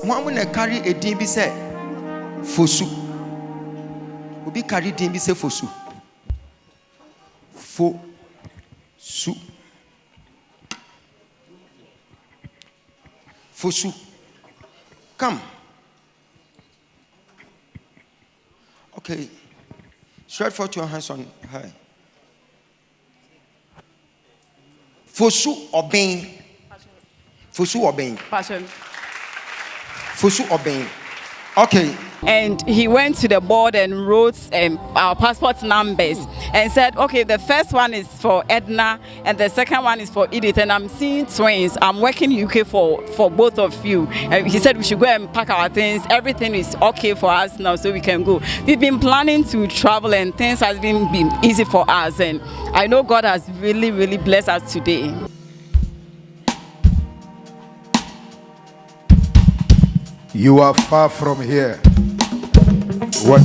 One when I carry a DB say, Fosu. Will be carried DB say Fosu. Fosu. Fosu. Come. Okay. Stretch forth your hands on high. Fosu obeying. Fosu obeying. Passion. Fosu obeying. Okay. And he went to the board and wrote our passport numbers and said, okay, the first one is for Edna and the second one is for Edith. And I'm seeing twins. I'm working UK for both of you. And he said we should go and pack our things. Everything is okay for us now, so we can go. We've been planning to travel and things has been easy for us. And I know God has really, really blessed us today. You are far from here. What?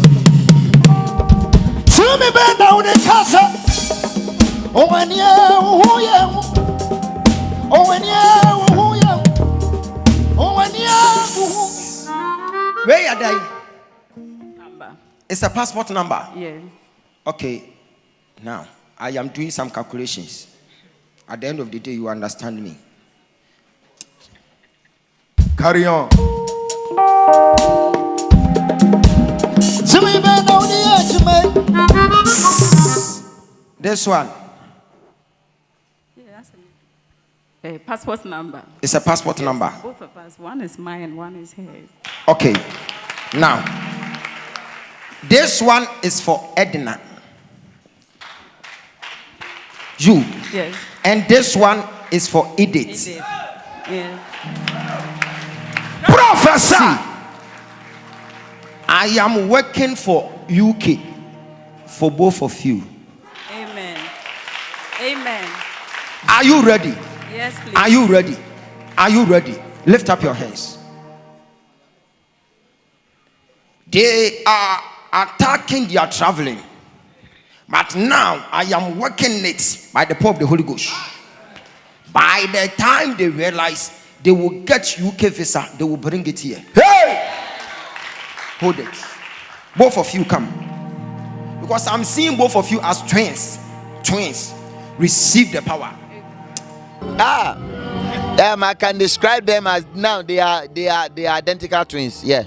To me bend down the casa. Oh, when you, oh, when you, Where are they? Number. It's a passport number. Yeah. Okay. Now, I am doing some calculations. At the end of the day, you understand me. Carry on. to me bend down the This one. Yeah, that's a passport number. It's a passport Yes, number. Both of us. One is mine and one is hers. Okay. Now, this one is for Edna. You. Yes. And this one is for Edith. It is. Yeah. Professor, I am working for UK for both of you. Amen. Amen. Are you ready? Yes, please. Are you ready? Are you ready? Lift up your hands. They are attacking their traveling. But now I am working it by the power of the Holy Ghost. By the time they realize they will get UK visa, they will bring it here. Hey! Hold it. Both of you come. Because I'm seeing both of you as twins. Twins. Receive the power. I can describe them as now they are identical twins. Yeah.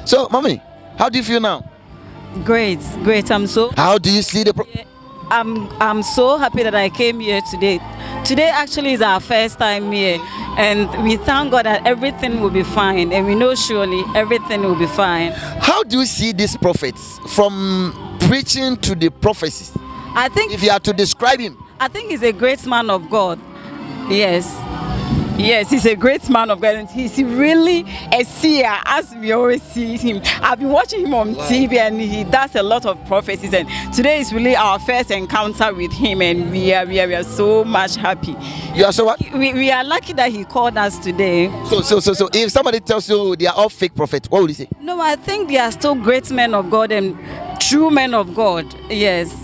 So, mommy, how do you feel now? Great. How do you see the I'm so happy that I came here today. Today actually is our first time here, and we thank God that everything will be fine, and we know surely everything will be fine. How do you see these prophets from preaching to the prophecies? I think If you are to describe him, I think he's a great man of God. Yes, he's a great man of God, and he's really a seer, as we always see him. I've been watching him on TV, and he does a lot of prophecies. And today is really our first encounter with him, and we are so much happy. you are so what? We are lucky that he called us today. So if somebody tells you they are all fake prophets, what would you say? No, I think they are still great men of God and true men of God. Yes.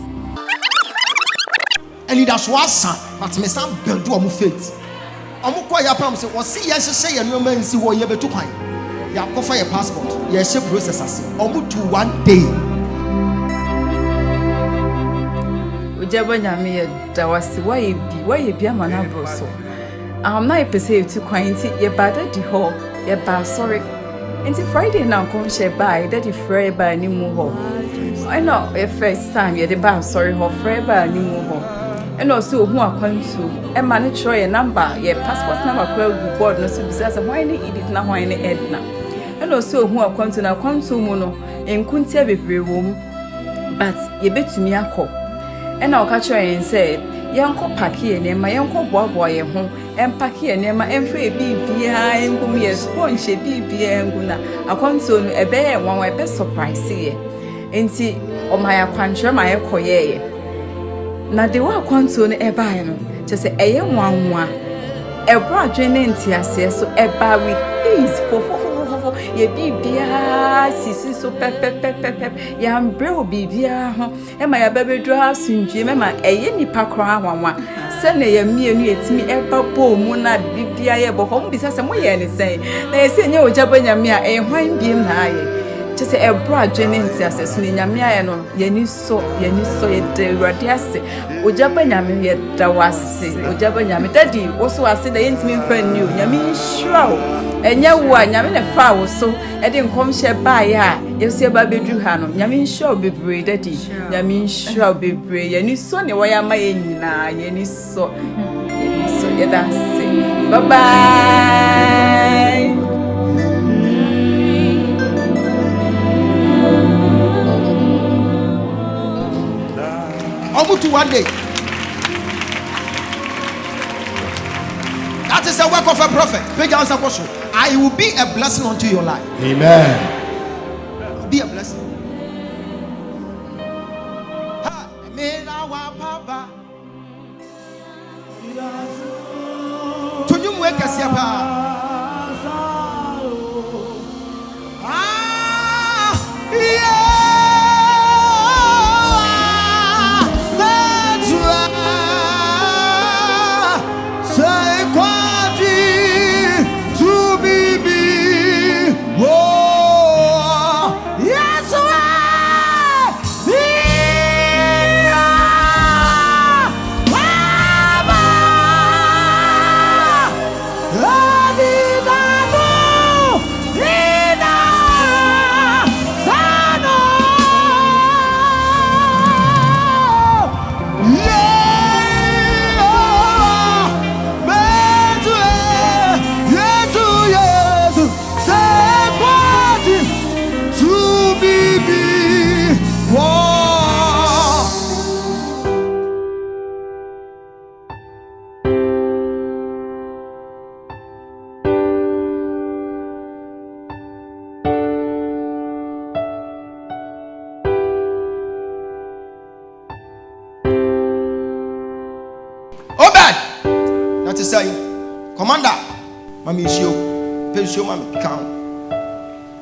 And it has was but me some build do faith. Amukwa ya pam say wasi ya hye ye no man si wo ye betu kwan. Ya kofa your passport. Ya hye process ase. Omu to 1 day. Ogyaba nyame ye da wasi waye bi amana bro so. Na ye pese etu kwan nti ye bada di ho, ye ba sorry. Nti Friday na kom she ba, that the Friday ba ni mu ho. I know the first time ye the ba sorry ho Friday ba ni mu ho. And also who are going to a manager a number, your passport number, board, no, so besides, why any edit now, why any Edna. And no so hu akwantu na akwantu mu no enkuntia bebre wo mu but ye betumi akọ ena o ka kire yen say yenko paki ye nema yenko boaboa ye ho empaki ye nema emfe bibia engum ye sponge bibia enguna akwantu no ebe ye nwanwa ebe surprise ye enti o ma ya kwantre ma ye koye na de wa akwantu no eba ye no chese eye nwanwa ebro adwene ntiase so eba with ease fofofofofo ye bibia sisi so pep ya mbreo bibia ho e ma ya bebedu asunjue me ma eye nipa kra anwanwa se na ya mienu etimi eba bo mu na bibia ye bo ho mbisa se mo ye ne sen na ese nye Ogyaba nyame a e hwan biem na aye chese ebro adwene ntiase so nyame aye no ye ni so ye de Awurade ase Ogyaba nyame ye da wase Ogyaba nyame dadi wo so ase da yentimi mfa ni o nyame nhyira o enye wo a nyame ne fa wo so e de nkomhye bae a yesu ba bedu ha no nyame nhyira o bebre dadi nyame nhyira o bebre ye ni so ne wo ya ma ye nyina ye ni so ye da se bye bye. To one day. That is a work of a prophet. I will be a blessing unto your life. Amen. Be a blessing. To you wake us up. That is saying, Commander, Mami Shio, Pensio Mami count.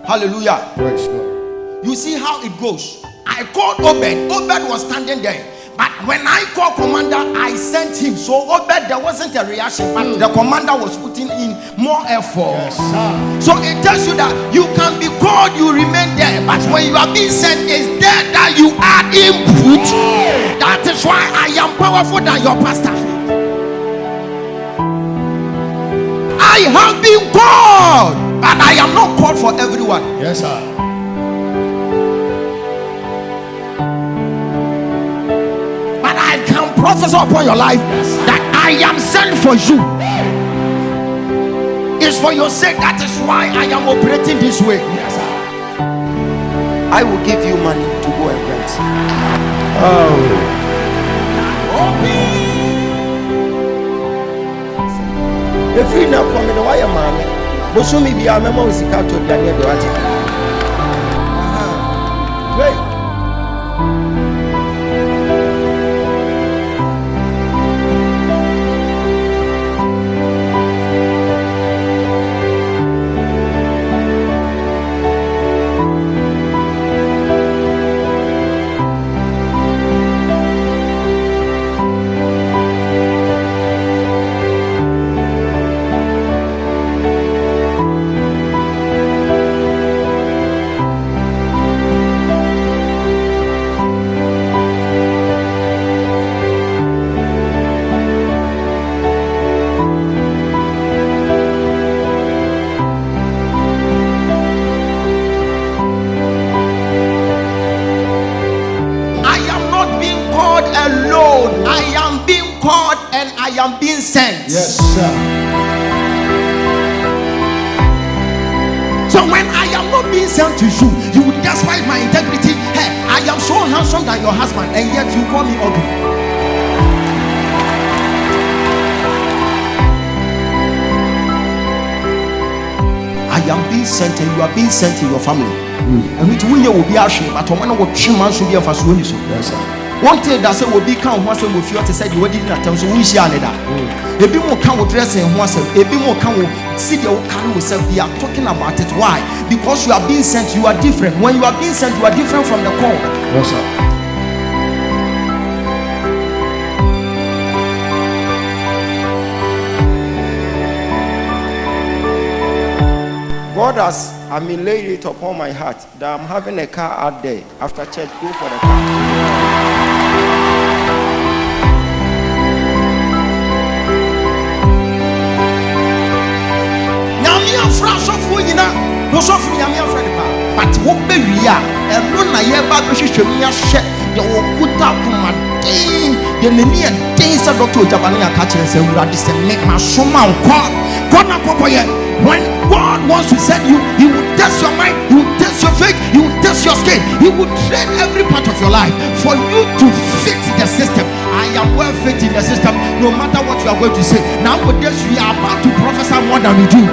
Hallelujah. Praise God. You see how it goes. I called Obed. Obed was standing there. But when I called Commander, I sent him. So Obed, there wasn't a reaction, but the Commander was putting in more effort. Yes, sir. So it tells you that you can be called, you remain there. But when you are being sent, it's there that you add input. That is why I am powerful than your pastor. I have been called, but I am not called for everyone. Yes, sir. But I can prophesy upon your life that I am sent for you. It's for your sake. That is why I am operating this way. Yes, sir. I will give you money to go and rent. Oh. If you not come in the wire, man, but show me be a memo with the car to the other. Great. I am being sent. Yes, sir. So when I am being sent to you. You would despise my integrity. Hey, I am so handsome than your husband, and yet you call me ugly. I am being sent, and you are being sent to your family. And with whom you will be ashamed, but when I will man should be a fast one. One thing that say will become once we feel to say you didn't attend, so we share that. A bit more can dress in once, a bit more can see the can we say we are talking about it. Why? Because you are being sent, you are different. When you are being sent, you are different from the call. Yes, sir. God has, laid it upon my heart that I'm having a car out there. After church, go for the car. Nyamia fra so fu nyina, wo so fu nyamia fra de pa. But wo be wia, e no na ye ba be hwehwem ya hye, ye wo kuta kuma den, ye nani e den sa Dr. Ogyaba na ka kire se wurade se me ma so ma nkwa. God na popoye. When God wants to send you, He will test your mind, He will test your faith, He will test your skin, He will train every part of your life for you to fit the system. I am well fit in the system, no matter what you are going to say. Now with this, we are about to prophesy more than we do.